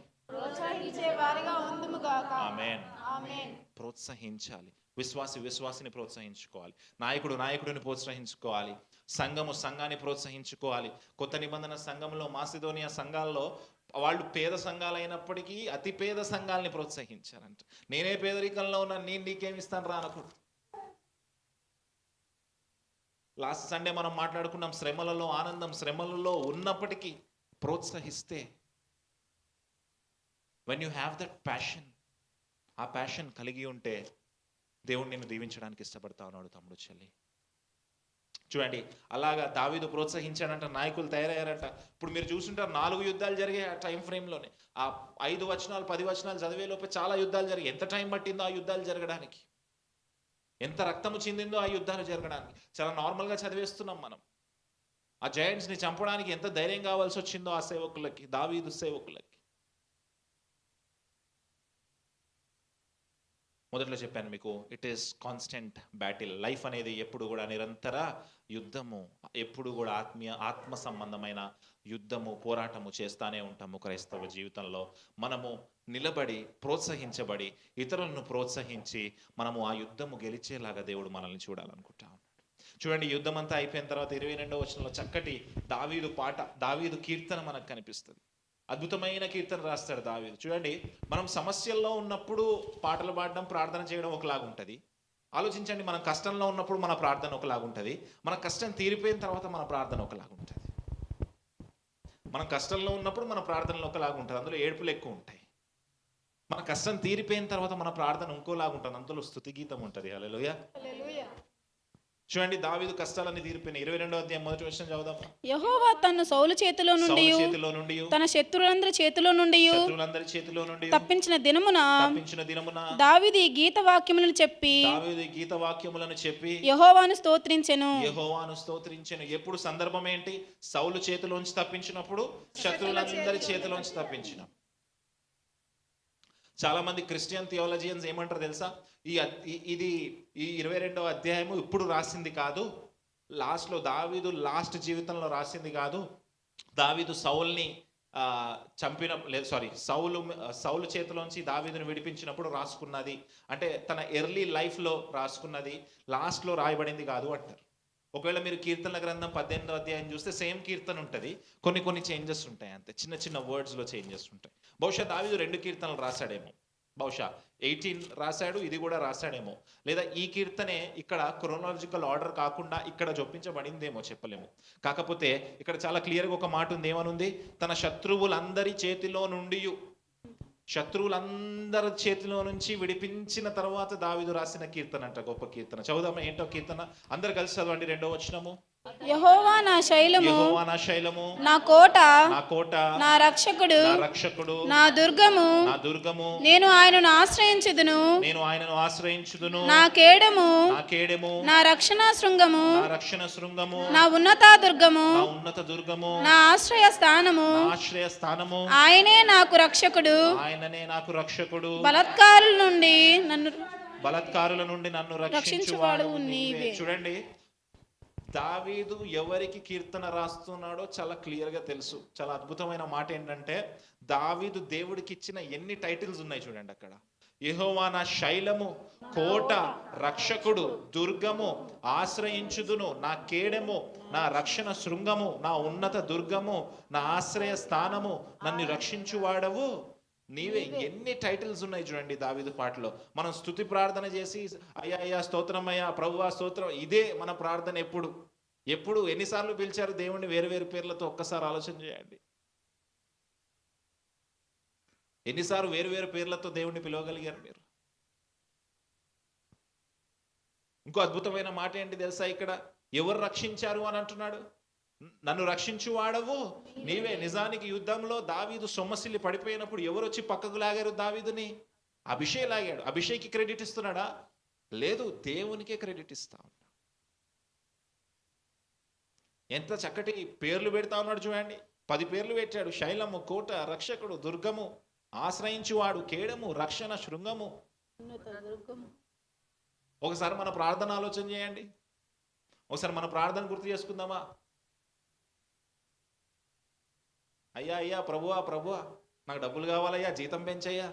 ఆమేన్. ప్రోత్సహించాలి. విశ్వాసిని ప్రోత్సహించుకోవాలి. నాయకుడిని ప్రోత్సహించుకోవాలి. సంఘాన్ని ప్రోత్సహించుకోవాలి. కొత్త నిబంధన సంఘంలో మాసిదోనియా సంఘాల్లో వాళ్ళు పేద సంఘాలైనప్పటికీ అతి పేద సంఘాలని ప్రోత్సహించారంట. నేనే పేదరికంలో ఉన్నా, నేను నీకేమిస్తాను రా అనకూడదు. లాస్ట్ సండే మనం మాట్లాడుకున్నాం, శ్రమలలో ఆనందం. శ్రమలలో ఉన్నప్పటికీ ప్రోత్సహిస్తే, when you have that passion, ఆ ప్యాషన్ కలిగి ఉంటే దేవుడు నిన్ను దీవించడానికి ఇష్టపడతా ఉన్నాడు తమ్ముడు, చెల్లి. చూడండి, అలాగా దావీదు ప్రోత్సహించాడంట, నాయకులు తయారయ్యారంట. ఇప్పుడు మీరు చూసుంటారు 4 యుద్ధాలు జరిగాయి ఆ టైం ఫ్రేమ్లోనే. ఆ 5 వచనాలు 10 వచనాలు చదివేలోపే చాలా యుద్ధాలు జరిగాయి. ఎంత టైం పట్టిందో ఆ యుద్ధాలు జరగడానికి, ఎంత రక్తము చిందిందో ఆ యుద్ధాలు జరగడానికి. చాలా నార్మల్గా చదివేస్తున్నాం మనం. ఆ జైంట్స్ని చంపడానికి ఎంత ధైర్యం కావాల్సి వచ్చిందో ఆ సేవకులకి, దావీదు సేవకులకి. మొదట్లో చెప్పాను మీకు, it is constant battle. Life అనేది ఎప్పుడు కూడా నిరంతర యుద్ధము, ఎప్పుడు కూడా ఆత్మ సంబంధమైన యుద్ధము, పోరాటము చేస్తానే ఉంటాము. క్రైస్తవ జీవితంలో మనము నిలబడి, ప్రోత్సహించబడి, ఇతరులను ప్రోత్సహించి మనము ఆ యుద్ధము గెలిచేలాగా దేవుడు మనల్ని చూడాలనుకుంటా ఉన్నాడు. చూడండి, యుద్ధం అంతా అయిపోయిన తర్వాత 22వ వచనంలో చక్కటి దావీదు కీర్తన మనకు కనిపిస్తుంది. అద్భుతమైన కీర్తన రాస్తాడు దావీదు. చూడండి, మనం సమస్యల్లో ఉన్నప్పుడు పాటలు పాడడం, ప్రార్థన చేయడం ఒకలాగా ఉంటుంది. ఆలోచించండి, మనం కష్టంలో ఉన్నప్పుడు మన ప్రార్థన ఒకలాగా ఉంటుంది, మన కష్టం తీరిపోయిన తర్వాత మన ప్రార్థన ఒకలాగా ఉంటుంది. మనం కష్టంలో ఉన్నప్పుడు మన ప్రార్థనలు ఒకలాగా ఉంటుంది, అందులో ఏడుపులు ఎక్కువ ఉంటాయి. మన కష్టం తీరిపోయిన తర్వాత మన ప్రార్థన ఇంకోలాగా ఉంటుంది, అందులో స్తుతి గీతం ఉంటుంది. హల్లెలూయా. చూడండి, దావీదు కష్టాలన్నీ తీరిపోయినాయి. 22వ అధ్యాయం మొదటి వచనం చదువుదాం. యెహోవా తన్ను సౌలు చేతిలో నుండి తన శత్రువులందరి చేతిలో నుండి తప్పించిన దినమున దావీదు ఈ గీత వాక్యములను చెప్పి యెహోవాను స్తోత్రించెను. ఎప్పుడు సందర్భం ఏంటి? సౌలు చేతిలోంచి తప్పించినప్పుడు, శత్రువులందరి చేతిలోంచి తప్పించిన. చాలా మంది క్రిస్టియన్ థియాలజియన్స్ ఏమంటారు తెలుసా? ఈ 22వ అధ్యాయము ఇప్పుడు రాసింది కాదు, లాస్ట్లో దావీదు లాస్ట్ జీవితంలో రాసింది కాదు. దావీదు సౌల్ని సౌలు చేతిలోంచి దావీదును విడిపించినప్పుడు రాసుకున్నది, అంటే తన ఎర్లీ లైఫ్లో రాసుకున్నది, లాస్ట్లో రాయబడింది కాదు అంటారు. ఒకవేళ మీరు కీర్తనల గ్రంథం 18వ అధ్యాయం చూస్తే సేమ్ కీర్తన ఉంటుంది, కొన్ని చేంజెస్ ఉంటాయి, అంతే చిన్న చిన్న వర్డ్స్లో చేంజెస్ ఉంటాయి. బహుశా దావీదు 2 కీర్తనలు రాశాడేమో, బహుశా 18 రాశాడు, ఇది కూడా రాశాడేమో. లేదా ఈ కీర్తనే ఇక్కడ క్రోనాలజికల్ ఆర్డర్ కాకుండా ఇక్కడ జొప్పించబడిందేమో, చెప్పలేము. కాకపోతే ఇక్కడ చాలా క్లియర్గా ఒక మాట ఉంది. ఏమనుంది? తన శత్రువులందరి చేతిలో నుండి, శత్రువులందరి చేతిలో నుంచి విడిపించిన తర్వాత దావీదు రాసిన కీర్తన అంట, గొప్ప కీర్తన. చదువుదామా ఏంటో కీర్తన? అందరు కలిసి చదవండి. 2వ వచనము. యెహోవా నా శైలము, యెహోవా నా శైలము, నా కోట, నా కోట, నా రక్షకుడు, నా రక్షకుడు, నా దుర్గము, నా దుర్గము, నేను ఆయనను ఆశ్రయించుదును. నేను ఆయనను ఆశ్రయించుదును. నా కేడము, నా కేడెము, నా రక్షణ శృంగము, నా రక్షణ శృంగము, నా ఉన్నత దుర్గము, నా ఉన్నత దుర్గము, నా ఆశ్రయ స్థానము. నా ఆశ్రయ స్థానము. ఆయనే నాకు రక్షకుడు. ఆయననే నాకు రక్షకుడు. బలాత్కారుల నుండి నన్ను బలాత్కారుల నుండి నన్ను రక్షించువాడు రక్షించువాడు నీవే. నీవే. చూడండి, దావీదు ఎవరికి కీర్తన రాస్తున్నాడో చాలా క్లియర్ గా తెలుసు. చాలా అద్భుతమైన మాట ఏంటంటే, దావీదు దేవుడికి ఇచ్చిన ఎన్ని టైటిల్స్ ఉన్నాయి చూడండి అక్కడ. యెహోవా నా శైలము, కోట, రక్షకుడు, దుర్గము, ఆశ్రయించుదును, నా కేడెము, నా రక్షణ శృంగము, నా ఉన్నత దుర్గము, నా ఆశ్రయ స్థానము, నన్ను రక్షించువాడవు నీవే. ఎన్ని టైటిల్స్ ఉన్నాయి చూడండి దావీదు పాటలో. మనం స్తుతి ప్రార్థన చేసి అయ్యా అయ్యా స్తోత్రం, అయ్యా ప్రభువా స్తోత్రం, ఇదే మన ప్రార్థన. ఎప్పుడు ఎన్నిసార్లు పిలిచారు దేవుణ్ణి వేరు వేరు పేర్లతో? ఒక్కసారి ఆలోచన చేయండి. ఎన్నిసార్లు వేరు వేరు పేర్లతో దేవుణ్ణి పిలవగలిగారు మీరు? ఇంకో అద్భుతమైన మాట ఏంటి తెలుసా? ఇక్కడ ఎవరు రక్షించారు అని అంటున్నాడు. నన్ను రక్షించువాడవు నీవే. నిజానికి యుద్ధంలో దావీదు సొమ్మసిల్లి పడిపోయినప్పుడు ఎవరు వచ్చి పక్కకు లాగారు దావీదుని? అభిషేక్ లాగాడు. అభిషేక్కి క్రెడిట్ ఇస్తున్నాడా? లేదు, దేవునికే క్రెడిట్ ఇస్తా ఉన్నాడు. ఎంత చక్కటి పేర్లు పెడతా ఉన్నాడు చూడండి. 10 పేర్లు పెట్టాడు. శైలము, కోట, రక్షకుడు, దుర్గము, ఆశ్రయించువాడు, కేడము, రక్షణ శృంగము. ఒకసారి మన ప్రార్థన ఆలోచన చేయండి. ఒకసారి మన ప్రార్థన గుర్తు చేసుకుందామా? అయ్యా అయ్యా ప్రభువా ప్రభువా, నాకు డబ్బులు కావాలయ్యా, జీతం పెంచయ్యా,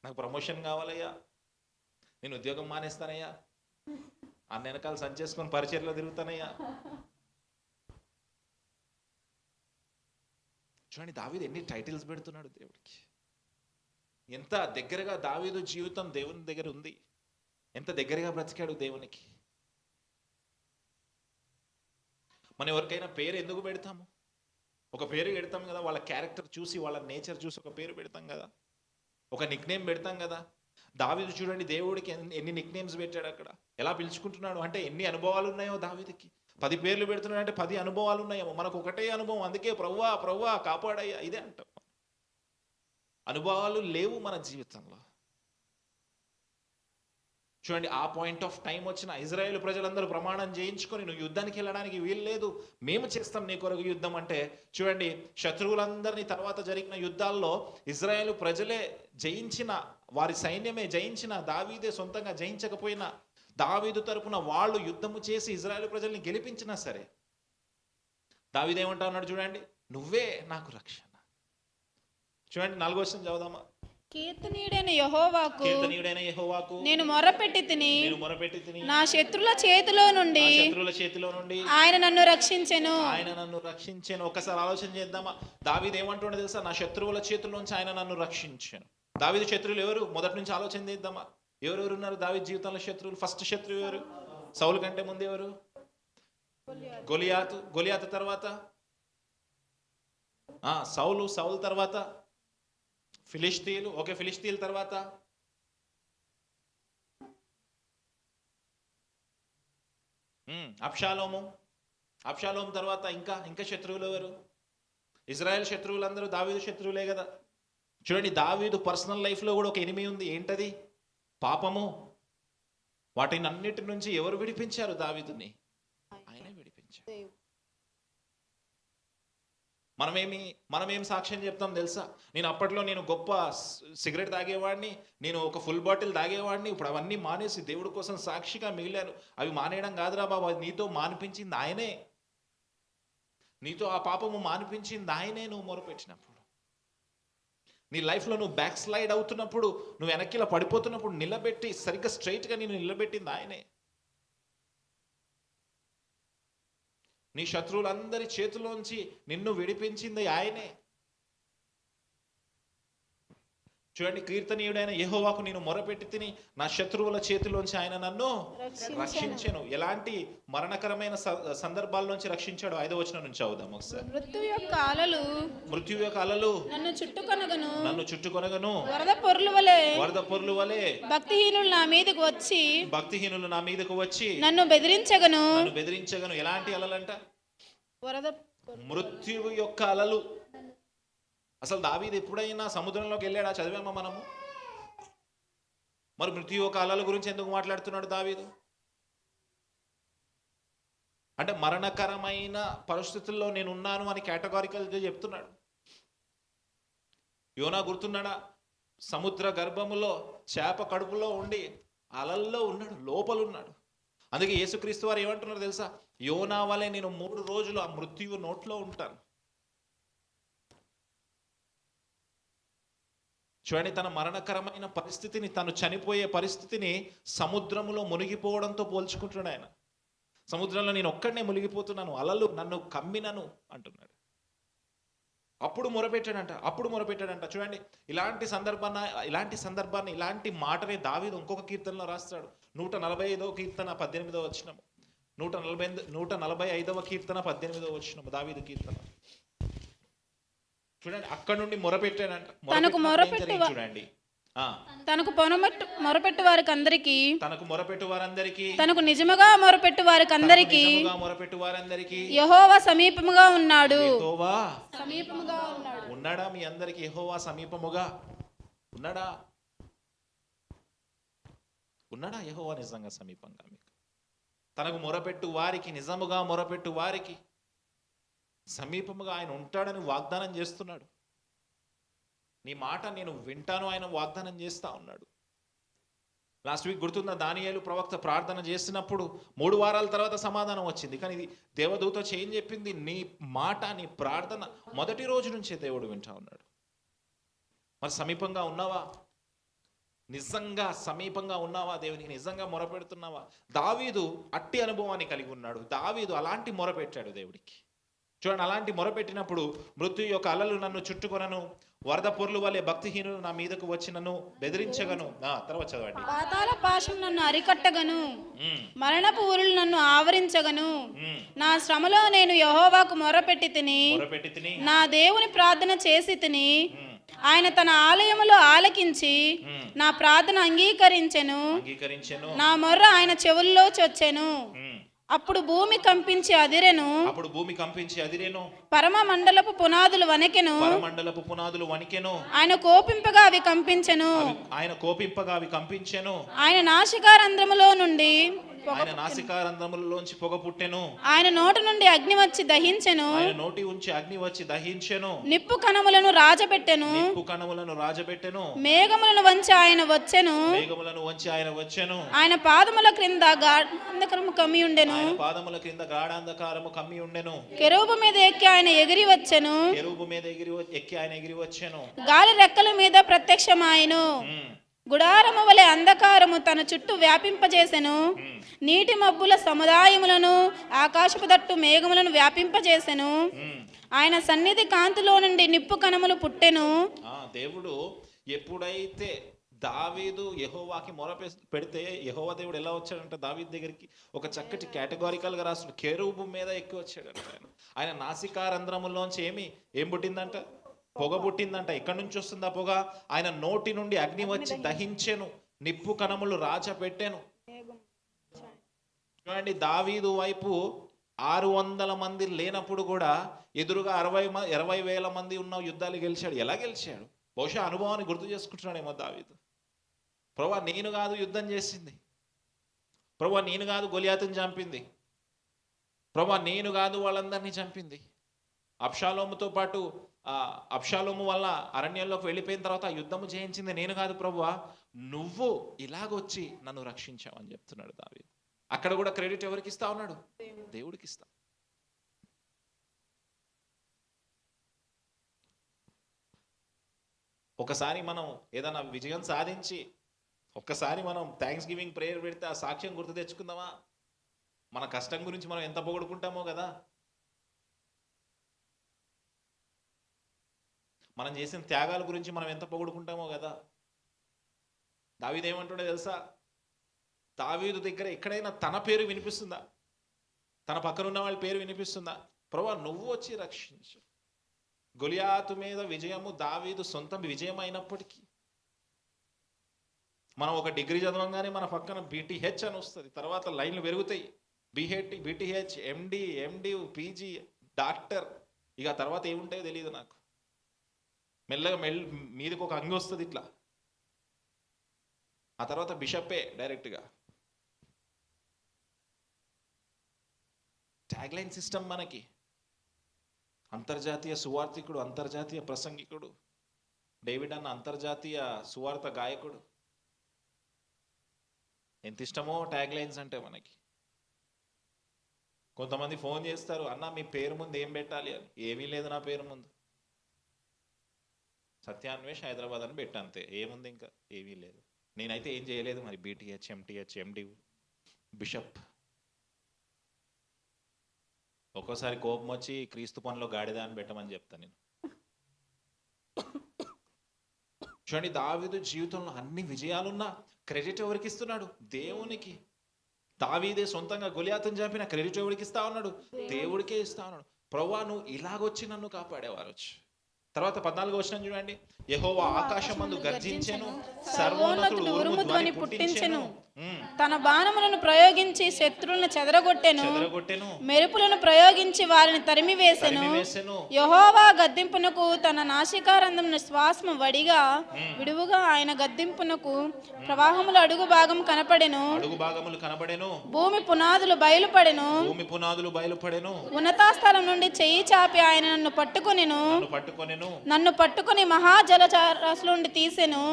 నాకు ప్రమోషన్ కావాలయ్యా, నేను ఉద్యోగం మానేస్తానయ్యా, అన్న వెనకాల సంచేసుకొని పరిచర్లో తిరుగుతానయ్యా. చూడండి దావీదు ఎన్ని టైటిల్స్ పెడుతున్నాడు దేవుడికి. ఎంత దగ్గరగా దావీదు జీవితం దేవుని దగ్గర ఉంది. ఎంత దగ్గరగా బ్రతికాడు దేవునికి. మనం ఎవరికైనా పేరు ఎందుకు పెడతాము? ఒక పేరు పెడతాం కదా, వాళ్ళ క్యారెక్టర్ చూసి, వాళ్ళ నేచర్ చూసి ఒక పేరు పెడతాం కదా, ఒక నిక్ నేమ్ పెడతాం కదా. దావీదు చూడండి దేవుడికి ఎన్ని నిక్ నేమ్స్ పెట్టాడు అక్కడ. ఎలా పిలుచుకుంటున్నాడు అంటే ఎన్ని అనుభవాలు ఉన్నాయో దావీదుకి. 10 పేర్లు పెడుతున్నాడు అంటే 10 అనుభవాలు ఉన్నాయేమో. మనకు ఒకటే అనుభవం. అందుకే ప్రభువా ప్రభువా కాపాడయ్యా ఇదే అంటాం. అనుభవాలు లేవు మన జీవితంలో. చూడండి, ఆ పాయింట్ ఆఫ్ టైం వచ్చిన ఇజ్రాయేల్ ప్రజలందరూ ప్రమాణం చేయించుకొని నువ్వు యుద్ధానికి వెళ్ళడానికి వీలు లేదు, మేము చేస్తాం నీ కొరకు యుద్ధం అంటే, చూడండి శత్రువులందరినీ తర్వాత జరిగిన యుద్ధాల్లో ఇజ్రాయేల్ ప్రజలే జయించిన, వారి సైన్యమే జయించిన, దావీదే సొంతంగా జయించకపోయినా దావీదు తరపున వాళ్ళు యుద్ధము చేసి ఇజ్రాయేల్ ప్రజల్ని గెలిపించినా సరే దావీదు ఏమంటా ఉన్నాడు చూడండి, నువ్వే నాకు రక్షణ. చూడండి 4వ వచనం చదువుదామా. కీర్తనీయుడైన యెహోవాకు నేను మొరపెట్టి తిని నా శత్రుల చేతిలో నుండి ఆయన నన్ను రక్షించెను. ఒకసారి ఆలోచన చేద్దామా. దావీదు ఏమంటుండే తెలుసా? నా శత్రువుల చేతుల్లోంచి ఆయన నన్ను రక్షించాను. దావీదు శత్రువులు ఎవరు? మొదటి నుంచి ఆలోచన చేద్దామా. ఎవరెవరు ఉన్నారు దావీదు జీవితంలో శత్రువులు? ఫస్ట్ శత్రువు ఎవరు? సౌలు కంటే ముందు ఎవరు? గొలియాతు తర్వాత సౌలు తర్వాత ఫిలిష్తీయులు. ఓకే, ఫిలిష్తీయుల తర్వాత అబ్షాలోము తర్వాత ఇంకా శత్రువులు ఎవరు? ఇజ్రాయెల్ శత్రువులందరూ దావీదు శత్రువులే కదా. చూడండి దావీదు పర్సనల్ లైఫ్లో కూడా ఒక ఎనిమి ఉంది. ఏంటది? పాపము. వాటిని అన్నిటి నుంచి ఎవరు విడిపించారు దావీదుని? ఆయనే విడిపించారు. మనమేం సాక్ష్యం చెప్తాం తెలుసా? నేను గొప్ప సిగరెట్ తాగేవాడిని, నేను ఒక ఫుల్ బాటిల్ తాగేవాడిని, ఇప్పుడు అవన్నీ మానేసి దేవుడి కోసం సాక్షిగా మిగిలాను. అవి మానేయడం కాదురా బాబా, నీతో మానిపించింది ఆయనే. నీతో ఆ పాపము మానిపించింది ఆయనే. నువ్వు మొరపెట్టినప్పుడు, నీ లైఫ్లో నువ్వు బ్యాక్ స్లైడ్ అవుతున్నప్పుడు, నువ్వు వెనక్కిలా పడిపోతున్నప్పుడు నిలబెట్టి సరిగ్గా స్ట్రైట్గా నేను నిలబెట్టింది ఆయనే. నీ శత్రువులందరి చేతిలోంచి నిన్ను విడిపించింది ఆయనే. చూడండి, కీర్తనీయుడైన యెహోవాకు నేను మొరపెట్టి తిని, నా శత్రువుల చేతిలోంచి ఆయన నన్ను రక్షించెను. ఎలాంటి మరణకరమైన సందర్భాల్లోంచి రక్షించాడు? 5వ వచనం నుంచి చదువుదాం ఒకసారి. మృత్యు యొక్క అలలు నన్ను చుట్టుకొనగను, వరద పొర్లు వలె భక్తిహీనులు నా మీదకు వచ్చి నన్ను బెదిరించగను. ఎలాంటి అలలంట? మృత్యువు యొక్క అలలు. అసలు దావీదు ఎప్పుడైనా సముద్రంలోకి వెళ్ళాడా? చదివామా మనము? మరి మృత్యు యొక్క అలల గురించి ఎందుకు మాట్లాడుతున్నాడు దావీదు? అంటే మరణకరమైన పరిస్థితుల్లో నేను ఉన్నాను అని కేటగారికల్గా చెప్తున్నాడు. యోనా గుర్తున్నాడా? సముద్ర గర్భములో చేప కడుపులో ఉండి అలల్లో ఉన్నాడు, లోపలున్నాడు. అందుకే యేసుక్రీస్తు వారు ఏమంటున్నారు తెలుసా? యోనా వలె నేను 3 రోజులు ఆ మృత్యువు నోట్లో ఉంటాను. చూడండి, తన మరణకరమైన పరిస్థితిని, తను చనిపోయే పరిస్థితిని సముద్రములో మునిగిపోవడంతో పోల్చుకుంటున్నాడు ఆయన. సముద్రంలో నేను ఒక్కడనే మునిగిపోతున్నాను, అలలు నన్ను కమ్మినను అంటున్నాడు. అప్పుడు మొరపెట్టాడంట. చూడండి, ఇలాంటి సందర్భాన్ని ఇలాంటి మాటనే దావీదు ఇంకొక కీర్తనలో రాస్తాడు. 145వ కీర్తన 18వ వచనం. 145వ కీర్తన 18వ వచనం దావీదు కీర్తన. చూడండి, అక్కడ నుండి మొరపెట్టాడంట. చూడండి, తనకు మొరపెట్టు వారందరికీ తనకు నిజముగా మొరపెట్టు వారందరికీ యెహోవా సమీపముగా ఉన్నాడు. ఉన్నాడా? మీ అందరికి యెహోవా సమీపముగా ఉన్నాడా? యెహోవా నిజంగా సమీపంగా మీకు? తనకు మొరపెట్టు వారికి, నిజముగా మొరపెట్టు వారికి సమీపముగా ఆయన ఉంటాడని వాగ్దానం చేస్తున్నాడు. నీ మాట నేను వింటాను ఆయన వాగ్దానం చేస్తా ఉన్నాడు. లాస్ట్ వీక్ గుర్తుందా? దానియేలు ప్రవక్త ప్రార్థన చేసినప్పుడు 3 వారాల తర్వాత సమాధానం వచ్చింది. కానీ ఇది దేవదూత ఏం చెప్పింది? నీ మాట, నీ ప్రార్థన మొదటి రోజు నుంచే దేవుడు వింటా ఉన్నాడు. మరి సమీపంగా ఉన్నావా? నిజంగా సమీపంగా ఉన్నావా? దేవునికి నిజంగా మొరపెడుతున్నావా? దావీదు అట్టి అనుభవాన్ని కలిగి ఉన్నాడు. దావీదు అలాంటి మొరపెట్టాడు దేవుడికి. చూడండి, అలాంటి మొరపెట్టినప్పుడు మృత్యు యొక్క అలలు నన్ను చుట్టుకొనను, వరద పొర్లు వలె భక్తిహీనులు నా మీదకు వచ్చి నన్ను బెదిరించగను. తర్వాత చదవండి. పాతాళ పాశం నన్ను అరికట్టగను, మరణపు ఊరులు నన్ను ఆవరించగను. నా శ్రమలో నేను యెహోవాకు మొరపెట్టి తిని, నా దేవుని ప్రార్థన చేసి తిని, ఆయన తన ఆలయములో ఆలకించి నా ప్రార్థన అంగీకరించెను. నా మొర్ర ఆయన చెవుల్లో చొచ్చెను. అప్పుడు భూమి కంపించి అదిరెను. పరమ మండలపు పునాదులు వణకెను. ఆయన కోపింపగా అవి కంపించెను. ఆయన నాసికారంధ్రములో నుండి పొగ పుట్టెను. ఆయన నోటి నుండి అగ్ని వచ్చి దహించెను. నిప్పు కణములను రాజబెట్టెను. మేఘములను వంచి ఆయన వచ్చెను. ఆయన పాదముల క్రింద గాఢాంధకారము కమ్మి ఉండెను. కెరూబు మీద ఎక్కి ఆయన ఎగిరి వచ్చెను. గాలి రెక్కల మీద ప్రత్యక్షమాయెను. గుడారము వలె అంధకారము తన చుట్టూ వ్యాపింపజేసెను. నీటి మబ్బుల సముదాయములను, ఆకాశపు దట్టు మేఘములను వ్యాపింపజేసెను. ఆయన సన్నిధి కాంతిలో నుండి నిప్పు కణములు పుట్టెను. దేవుడు ఎప్పుడైతే దావీదు యెహోవాకి మొర పెడితే యెహోవా దేవుడు ఎలా వచ్చాడంటే దావీదు దగ్గరికి ఒక చక్కటి కేటగారికల్గా రాస్తున్నాడు. కెరూబు మీద ఎక్కి వచ్చాడంట. ఆయన నాసికారంధ్రములోంచి ఏం పుట్టిందంట? పొగ పుట్టిందంట. ఎక్కడి నుంచి వస్తుందా పొగ? ఆయన నోటి నుండి అగ్ని వచ్చి దహించెను. నిప్పు కణములు రాజ పెట్టెను. చూడండి, దావీదు వైపు 600 మంది లేనప్పుడు కూడా ఎదురుగా 20,000 మంది ఉన్న యుద్ధాలు గెలిచాడు. ఎలా గెలిచాడు? బహుశా అనుభవాన్ని గుర్తు చేసుకుంటున్నాడేమో దావీదు. ప్రభువా, నేను కాదు యుద్ధం చేసింది. ప్రభువా, నేను కాదు గొలియాతుని చంపింది. ప్రభువా, నేను కాదు వాళ్ళందరినీ చంపింది. అబ్షాలోముతో పాటు అబ్షాలోము వల్ల అరణ్యంలోకి వెళ్ళిపోయిన తర్వాత యుద్ధము చేయించింది నేను కాదు ప్రభువా, నువ్వు ఇలాగొచ్చి నన్ను రక్షించావు అని చెప్తున్నాడు దావీదు. అక్కడ కూడా క్రెడిట్ ఎవరికి ఇస్తా ఉన్నాడు? దేవుడికి ఇస్తా. ఒకసారి మనం ఏదైనా విజయం సాధించి ఒక్కసారి మనం థ్యాంక్స్ గివింగ్ ప్రేయర్ పెడితే ఆ సాక్ష్యం గుర్తు తెచ్చుకుందామా? మన కష్టం గురించి మనం ఎంత పొగడుకుంటామో కదా. మనం చేసిన త్యాగాల గురించి మనం ఎంత పొగుడుకుంటామో కదా. దావీదు ఏమంటాడో తెలుసా? దావీదు దగ్గర ఎక్కడైనా తన పేరు వినిపిస్తుందా? తన పక్కన ఉన్న వాళ్ళ పేరు వినిపిస్తుందా? ప్రభువా నువ్వు వచ్చి రక్షించు. గొలియాతు మీద విజయము దావీదు సొంత విజయం అయినప్పటికీ, మనం ఒక డిగ్రీ చదవంగానే మన పక్కన బీటీహెచ్ అని వస్తుంది, తర్వాత లైన్లు పెరుగుతాయి, బీటీహెచ్, ఎండి, పీజీ, డాక్టర్, ఇక తర్వాత ఏముంటాయో తెలియదు నాకు. మెల్లగా మీదకి ఒక అంగి వస్తుంది ఇట్లా, ఆ తర్వాత బిషప్పే డైరెక్ట్గా. ట్యాగ్లైన్ సిస్టమ్ మనకి. అంతర్జాతీయ సువార్థికుడు, అంతర్జాతీయ ప్రసంగికుడు డేవిడ్ అన్న అంతర్జాతీయ సువార్త గాయకుడు. ఎంత ఇష్టమో ట్యాగ్లైన్స్ అంటే మనకి. కొంతమంది ఫోన్ చేస్తారు, అన్న మీ పేరు ముందు ఏం పెట్టాలి అని. ఏమీ లేదు నా పేరు ముందు, సత్యాన్వేష్ హైదరాబాద్ అని పెట్టంతే, ఏముంది ఇంకా ఏమీ లేదు. నేనైతే ఏం చేయలేదు మరి. బీటీహెచ్, ఎంటీహెచ్, ఎండి, బిషప్. ఒక్కోసారి కోపం వచ్చి క్రీస్తు పనిలో గాడిద అని పెట్టమని చెప్తాను నేను. చూడండి, దావీదు జీవితంలో అన్ని విజయాలున్నా క్రెడిట్ ఎవరికి ఇస్తున్నాడు? దేవునికి. దావీదే సొంతంగా గొలియాతుని చంపిన క్రెడిట్ ఎవరికి ఇస్తా ఉన్నాడు? దేవుడికే ఇస్తా ఉన్నాడు. ప్రభువా నువ్వు ఇలాగొచ్చి నన్ను కాపాడేవారు వచ్చి. తర్వాత 14వ వచనం చూడండి. యెహోవా ఆకాశమందు గర్జించెను, సర్వోన్నతుడు ఉరుము ధ్వని పుట్టించెను, తన బాణములను ప్రయోగించి శత్రువులను చెదరగొట్టెను, మెరుపులను ప్రయోగించి వారిని తరిమివేసెను. యెహోవా గద్దింపునకు తన నాసికారంధమున శ్వాసము వడిగా విడువుగా ఆయన గద్దింపునకు ప్రవాహముల అడుగు భాగం కనపడెను. భూమి పునాదులు బయలుపడెను. ఉన్నత స్థలం నుండి చెయ్యి చాపి ఆయన నన్ను పట్టుకొనెను. నన్ను పట్టుకుని మహాజలచరాశి నుండి తీసెను.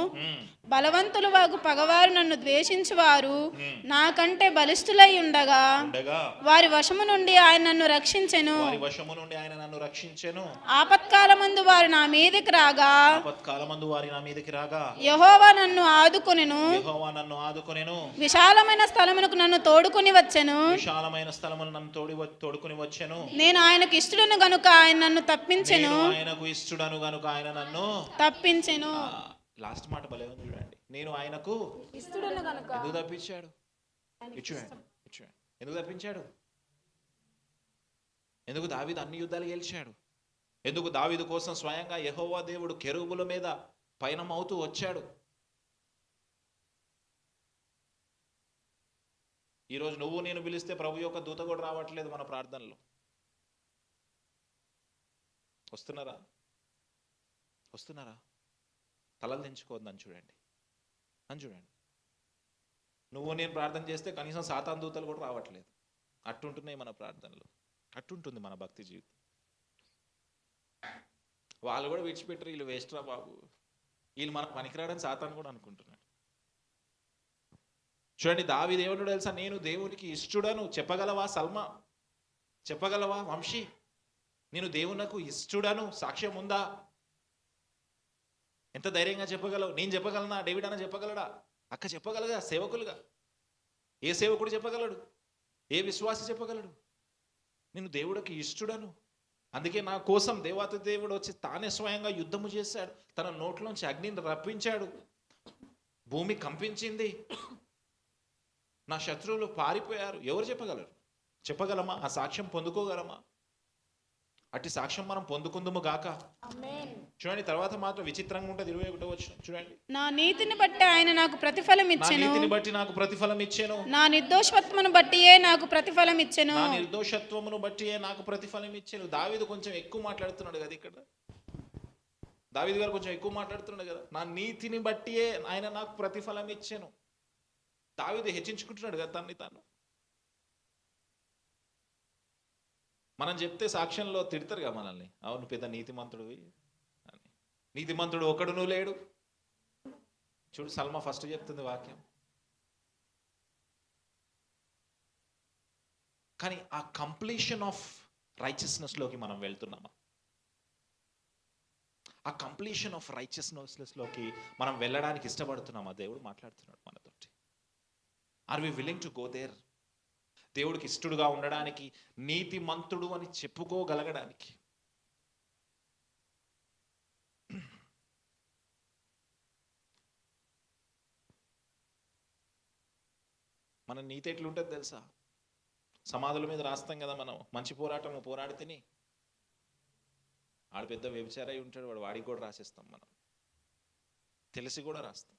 బలవంతులు వాగు పగవారు నన్ను ద్వేషించువారు నాకంటే బలిష్ఠులై ఉండగా వారి వశము నుండి ఆయన నన్ను రక్షించెను. ఆపత్కాలమందు వారు నా మీదకి రాగా యెహోవా నన్ను ఆదుకొనెను. విశాలమైన స్థలమునకు నన్ను తోడుకొని వచ్చెను. నేను ఆయనకు ఇష్టడును గనుక ఆయన నన్ను తప్పించెను. తప్పించెను. లాస్ట్ మాట భలే ఉంది చూడండి. నేను ఆయనకు ఎందుకు తప్పించాడు? ఎందుకు తప్పించాడు? ఎందుకు దావీదు అన్ని యుద్ధాలు గెలిచాడు? ఎందుకు దావీదు కోసం స్వయంగా యెహోవా దేవుడు కెరూబుల మీద పయనమవుతూ వచ్చాడు? ఈరోజు నువ్వు నేను పిలిస్తే ప్రభు యొక్క దూత కూడా రావట్లేదు మన ప్రార్థనలో. వస్తున్నారా? తలలు దించుకోవద్దని చూడండి. నువ్వు నేను ప్రార్థన చేస్తే కనీసం సాతాను దూతలు కూడా రావట్లేదు. అట్టుంటున్నాయి మన ప్రార్థనలు, అట్టుంటుంది మన భక్తి జీవితం. వాళ్ళు కూడా విడిచిపెట్టరు, వీళ్ళు వేస్ట్రా బాబు, వీళ్ళు మనకు పనికిరాడని సాతాను కూడా అనుకుంటున్నాడు. చూడండి, దావీదు ఏమన్నాడో తెలుసా? నేను దేవునికి ఇష్టడను. చెప్పగలవా సల్మా? చెప్పగలవా వంశీ? నేను దేవునకు ఇష్టడను. సాక్ష్యం ఉందా? ఎంత ధైర్యంగా చెప్పగలవు? నేను చెప్పగలనా? డేవిడ్ అన్న చెప్పగలడా? అక్క చెప్పగలగా? సేవకులుగా ఏ సేవకుడు చెప్పగలడు? ఏ విశ్వాసి చెప్పగలడు? నేను దేవుడికి ఇష్టడను, అందుకే నా కోసం దేవాతి దేవుడు వచ్చి తానే స్వయంగా యుద్ధము చేశాడు. తన నోట్లోంచి అగ్నిని రప్పించాడు, భూమి కంపించింది, నా శత్రువులు పారిపోయారు. ఎవరు చెప్పగలరు? చెప్పగలమా? ఆ సాక్ష్యం పొందుకోగలమా? అట్టి సాక్ష్యం మనం పొందుకుందుము గాక. చూడండి, తర్వాత మాత్రం విచిత్రంగా ఉంటుంది. 21వ వచనం చూడండి. నా నీతిని బట్టి ఆయన నాకు ప్రతిఫలం ఇచ్చెను. నా నీతిని బట్టి నాకు ప్రతిఫలం ఇచ్చెను. నా నిర్దోషత్వమును బట్టియే నాకు ప్రతిఫలం ఇచ్చెను. నా నిర్దోషత్వమును బట్టియే నాకు ప్రతిఫలం ఇచ్చెను. దావీదు కొంచెం ఎక్కువ మాట్లాడుతున్నాడు కదా ఇక్కడ. దావీదు గారు కొంచెం ఎక్కువ మాట్లాడుతున్నాడు కదా. నా నీతిని బట్టియే ఆయన నాకు ప్రతిఫలం ఇచ్చెను. దావీదు హెచ్చించుకుంటున్నాడు కదా తన్ని తాను. మనం చెప్తే సాక్ష్యంలో తిడతారు కదా మనల్ని, అవును పెద్ద నీతిమంతుడివి అని. నీతిమంతుడు ఒకడును లేడు. చూడు, సల్మా ఫస్ట్ చెప్తుంది వాక్యం. కానీ ఆ కంప్లీషన్ ఆఫ్ రైచియస్నెస్లోకి మనం వెళ్తున్నామా? ఆ కంప్లీషన్ ఆఫ్ రైచియస్నెస్లోకి మనం వెళ్ళడానికి ఇష్టపడుతున్నామా? దేవుడు మాట్లాడుతున్నాడు మనతోటి. Are we willing to go there? దేవుడికి ఇష్టడుగా ఉండడానికి, నీతిమంతుడు అని చెప్పుకోగలగడానికి. మన నీతి ఎట్లుంటుంది తెలుసా? సమాధుల మీద రాస్తాం కదా మనం, మంచి పోరాటం పోరాడి తిని. ఆడు పెద్ద వ్యభిచారై ఉంటాడు, వాడికి కూడా రాసేస్తాం మనం, తెలిసి కూడా రాస్తాం.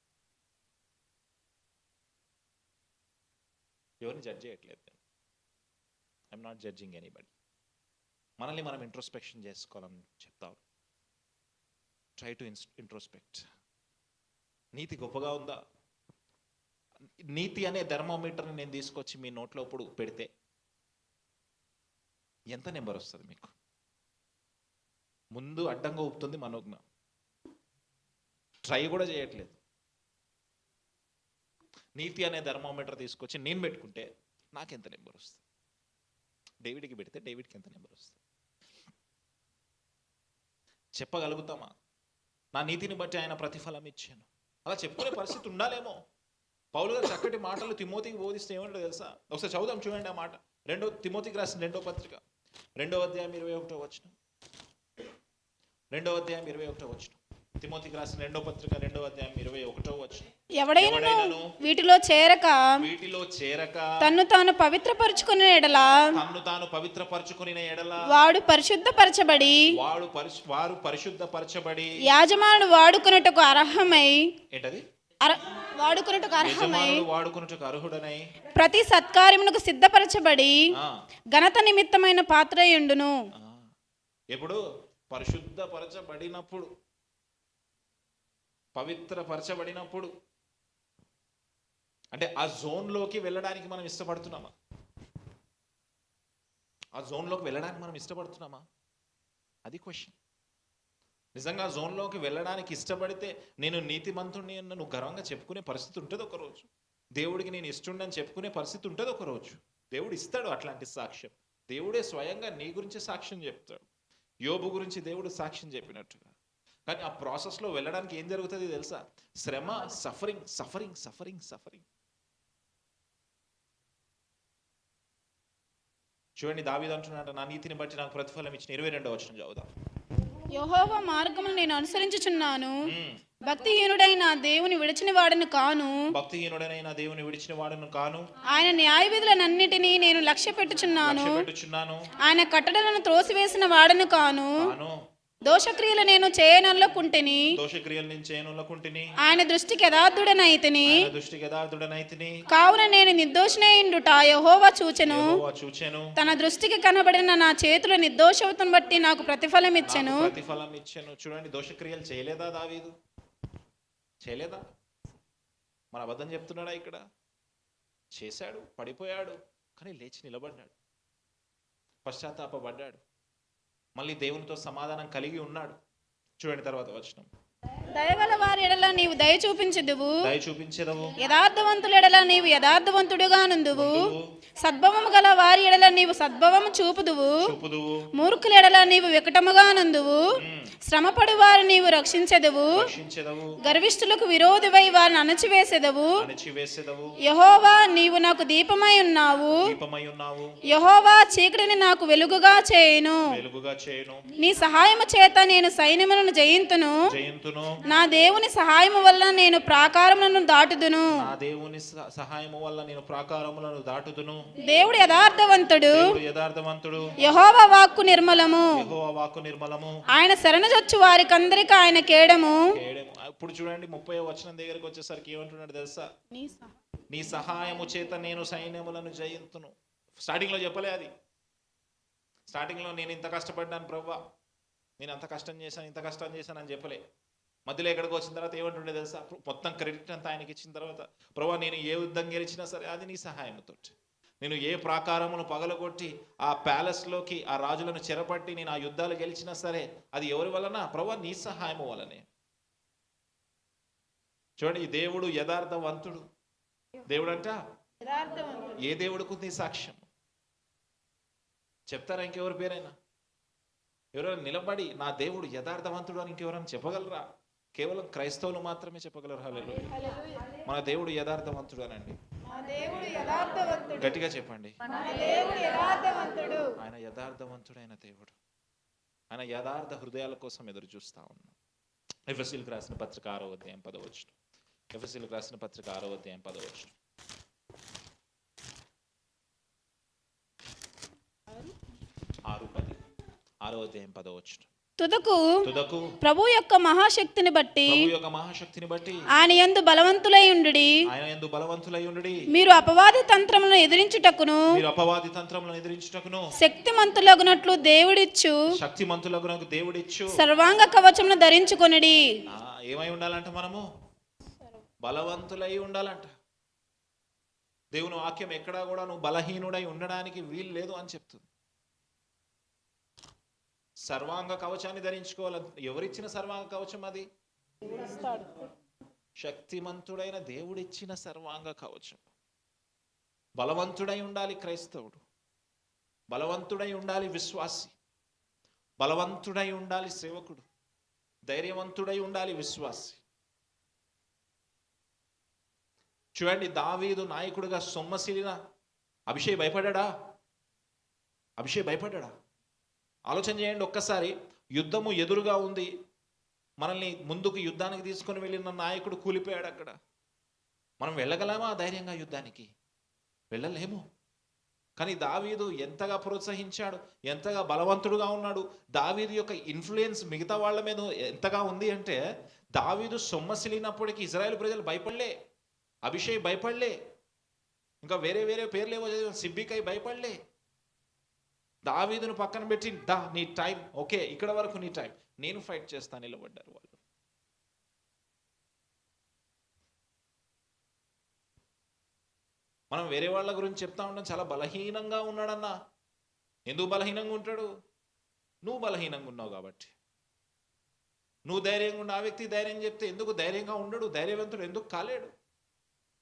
ఎవరిని జడ్జ్ చేయట్లేదు, ఐఎమ్ నాట్ జడ్జింగ్ ఎనీబడి. మనల్ని మనం ఇంట్రోస్పెక్షన్ చేసుకోవాలని చెప్తాం. Try to introspect. నీతి గొప్పగా ఉందా? నీతి అనే థర్మోమీటర్ని నేను తీసుకొచ్చి మీ నోట్లో ఇప్పుడు పెడితే ఎంత నెంబర్ వస్తుంది మీకు? ముందు అడ్డంగా ఊపుతుంది మనోజ్ఞ, ట్రై కూడా చేయట్లేదు. నీతి అనే థర్మోమీటర్ తీసుకొచ్చి నేను పెట్టుకుంటే నాకెంత నెంబర్ వస్తుంది? డేవిడ్కి పెడితే డేవిడ్కి ఎంత నెంబర్ వస్తుంది? చెప్పగలుగుతామా? నా నీతిని బట్టి ఆయన ప్రతిఫలం ఇచ్చాను, అలా చెప్పుకునే పరిస్థితి ఉండాలేమో. పౌలు గారు చక్కటి మాటలు తిమోతికి బోధిస్తే ఏమంటారు తెలుసా? ఒకసారి చదువుదాం చూడండి ఆ మాట. తిమోతికి రాసిన 2వ పత్రిక 2వ అధ్యాయం 21వ వచనం. 2వ అధ్యాయం 21వ వచనం. తిమోతికి రాసిన 2వ పత్రిక 2వ అధ్యాయం 21వ వచనం. ఎవడైనను వీటిలో చేరక తన్ను తాను పవిత్రపరచుకునే ఎడల వాడు పరిశుద్ధపరచబడి యాజమానుడు వాడుకొనుటకు అర్హమై వాడుకొనుటకు అర్హుడనై ప్రతి సత్కార్యమునకు సిద్ధపరచబడి ఘనత నిమిత్తమైన పాత్రయుండును. ఎప్పుడు పరిశుద్ధపరచబడినప్పుడు, పవిత్రపరచబడినప్పుడు, అంటే ఆ జోన్లోకి వెళ్ళడానికి మనం ఇష్టపడుతున్నామా? ఆ జోన్లోకి వెళ్ళడానికి మనం ఇష్టపడుతున్నామా? అది క్వశ్చన్. నిజంగా జోన్లోకి వెళ్ళడానికి ఇష్టపడితే నేను నీతిమంతుడిని అన్న నువ్వు గర్వంగా చెప్పుకునే పరిస్థితి ఉంటుంది ఒకరోజు. దేవుడికి నేను ఇష్టండని చెప్పుకునే పరిస్థితి ఉంటుంది ఒకరోజు. దేవుడు ఇస్తాడు అట్లాంటి సాక్ష్యం. దేవుడే స్వయంగా నీ గురించి సాక్ష్యం చెప్తాడు. యోబు గురించి దేవుడు సాక్ష్యం చెప్పినట్టుగా. కానీ ఆ ప్రాసెస్లో వెళ్ళడానికి ఏం జరుగుతుంది తెలుసా? శ్రమ, సఫరింగ్ సఫరింగ్ సఫరింగ్ సఫరింగ్. చూడండి, దావీదు అంటున్నాడు, నా నీతిని బట్టి నాకు ప్రతిఫలం ఇచ్చిన. 22వ వచనం చదువుదాం. యెహోవా మార్గమును నేను అనుసరించుచున్నాను, భక్తిహీనుడైన దేవుని విడిచిన వాడను కాను. ఆయన న్యాయ విధులన్నిటినీ నేను లక్ష్య పెట్టుచున్నాను. ఆయన కట్టడలను త్రోసివేసిన వాడను కాను. దోషక్రియలు నేను చేయనొల్లకుంటిని. ఆయన దృష్టికి యథార్థుడనైతిని. కావున నేను నిర్దోషినైండుట యెహోవా చూచెను. తన దృష్టికి కనబడిన నా చేతుల నిర్దోషవతను బట్టి నాకు ప్రతిఫలం ఇచ్చెను. చూడండి, దోషక్రియలు చేయలేదా దావీదు? చేయలేదా? మన అబద్ధం చెప్తున్నాడా ఇక్కడ? చేశాడు, పడిపోయాడు, కానీ లేచి నిలబడ్డాడు, పశ్చాత్తాపడ్డాడు, మళ్ళీ దేవునితో సమాధానం కలిగి ఉన్నాడు. చూడండి తర్వాత వచనం. దయగల వారి ఎడల నీవు దయ చూపించెదవు, యథార్థవంతుల ఎడల నీవు యథార్థవంతుడుగా నుందువు. సద్భవము గల వారి ఎడల నీవు సద్భవము చూపుదువు. మూర్ఖుల ఎడల నీవు వికటముగా నుందువు. శ్రమపడు వారు నీవు రక్షించెదవు. గర్విష్ఠులకు విరోధివై వారిని అణచివేసెదవు. యెహోవా నీవు నాకు దీపమై ఉన్నావు. యెహోవా చీకటిని నాకు వెలుగుగా చేయును. నీ సహాయము చేత నేను సైన్యములను జయింతును. నా దేవుని సహాయము వల్ల నేను ప్రాకారములను దాటుదును. దేవుడు యథార్థవంతుడు. యెహోవా వాక్కు నిర్మలము. ఆయన శరణుజొచ్చు వారికందరికి ఆయన కేడము. ఇప్పుడు చూడండి, 30వ వచనం దగ్గరికి వచ్చేసరికి ఏమంటున్నాడు తెలుసా? నీ సహాయము చేత నేను సైన్యములను జయింతును. స్టార్టింగ్ లో చెప్పలే అది. స్టార్టింగ్ లో నేను ఇంత కష్టపడ్డాను ప్రభువా, నేను అంత కష్టం చేశాను, ఇంత కష్టం చేశాను అని చెప్పలే. మధ్యలో ఎక్కడికి వచ్చిన తర్వాత ఏమంటుండే తెలుసా? మొత్తం క్రెడిట్ అంతా ఆయనకి ఇచ్చిన తర్వాత, ప్రభువా నేను ఏ యుద్ధం గెలిచినా సరే అది నీ సహాయంతో. నేను ఏ ప్రాకారమును పగలగొట్టి ఆ ప్యాలెస్లోకి ఆ రాజులను చెరపట్టి నేను ఆ యుద్ధాలు గెలిచినా సరే అది ఎవరి వలన? ప్రభువా నీ సహాయము వలనే. చూడండి, ఈ దేవుడు యథార్థవంతుడు. దేవుడు అంట ఏ దేవుడికి నీ సాక్ష్యం చెప్తారా? ఇంకెవరి పేరైనా ఎవరైనా నిలబడి నా దేవుడు యథార్థవంతుడు అని ఇంకెవరైనా చెప్పగలరా? కేవలం క్రైస్తవులు మాత్రమే చెప్పగలరు. హల్లెలూయా. మన దేవుడు యథార్థవంతుడు అనండి, గట్టిగా చెప్పండి. ఆయన యథార్థవంతుడైన దేవుడు. ఆయన యథార్థ హృదయాల కోసం ఎదురు చూస్తా ఉన్నాం. ఎఫెసీయులకు రాసిన పత్రిక 6వ అధ్యాయం 10వ వచనం. ఎఫెసీయులకు రాసిన పత్రిక 6వ అధ్యాయం 10వ వచనం. 6వ అధ్యాయం 10వ వచనం. తుదకు తుదకు ప్రభు యొక్క మహాశక్తిని బట్టి ప్రభు యొక్క మహాశక్తిని బట్టి ఆయన యందు బలవంతులై ఉండుడి. ఆయన యందు బలవంతులై ఉండుడి. మీరు అపవాది తంత్రములను ఎదిరించుటకును మీరు అపవాది తంత్రములను ఎదిరించుటకును శక్తిమంతులగునట్లు దేవుడిచ్చు శక్తిమంతులకు దేవుడిచ్చు సర్వాంగ కవచమును ధరించుకొనిడి. ఏమై ఉండాలంట? మనము బలవంతులై ఉండాలంట. దేవుని వాక్యం ఎక్కడా కూడా నువ్వు బలహీనుడై ఉండడానికి వీలు లేదు అని చెప్తుంది. సర్వాంగ కవచాన్ని ధరించుకోవాలి. ఎవరిచ్చిన సర్వాంగ కవచం అది? శక్తిమంతుడైన దేవుడిచ్చిన సర్వాంగ కవచం. బలవంతుడై ఉండాలి క్రైస్తవుడు, బలవంతుడై ఉండాలి విశ్వాసి, బలవంతుడై ఉండాలి సేవకుడు, ధైర్యవంతుడై ఉండాలి విశ్వాసి. చూడండి, దావీదు నాయకుడిగా సొమ్మసిలిన అభిషేక్ భయపడ్డా? అభిషేక్ భయపడ్డా? ఆలోచన చేయండి ఒక్కసారి. యుద్ధము ఎదురుగా ఉంది, మనల్ని ముందుకు యుద్ధానికి తీసుకొని వెళ్ళిన నాయకుడు కూలిపోయాడు అక్కడ. మనం వెళ్ళగలమా ధైర్యంగా యుద్ధానికి? వెళ్ళలేము. కానీ దావీదు ఎంతగా ప్రోత్సహించాడు, ఎంతగా బలవంతుడుగా ఉన్నాడు. దావీదు యొక్క ఇన్ఫ్లుయెన్స్ మిగతా వాళ్ళ మీద ఎంతగా ఉంది అంటే, దావీదు సొమ్మసిలినప్పటికీ ఇజ్రాయెల్ ప్రజలు భయపడలే, అభిషేక్ భయపడలే, ఇంకా వేరే వేరే పేర్లు ఏవో చదివాం, సిబ్బికై భయపడలే. దావీదును పక్కన పెట్టి నీ టైం ఓకే, ఇక్కడ వరకు నీ టైం, నేను ఫైట్ చేస్తాను నిలబడ్డారు వాళ్ళు. మనం వేరే వాళ్ళ గురించి చెప్తా ఉంటాం, చాలా బలహీనంగా ఉన్నాడన్నా. ఎందుకు బలహీనంగా ఉంటాడు? నువ్వు బలహీనంగా ఉన్నావు కాబట్టి. నువ్వు ధైర్యంగా ఉన్న ఆ వ్యక్తి ధైర్యం చెప్తే ఎందుకు ధైర్యంగా ఉండడు? ధైర్యవంతుడు ఎందుకు కాలేడు?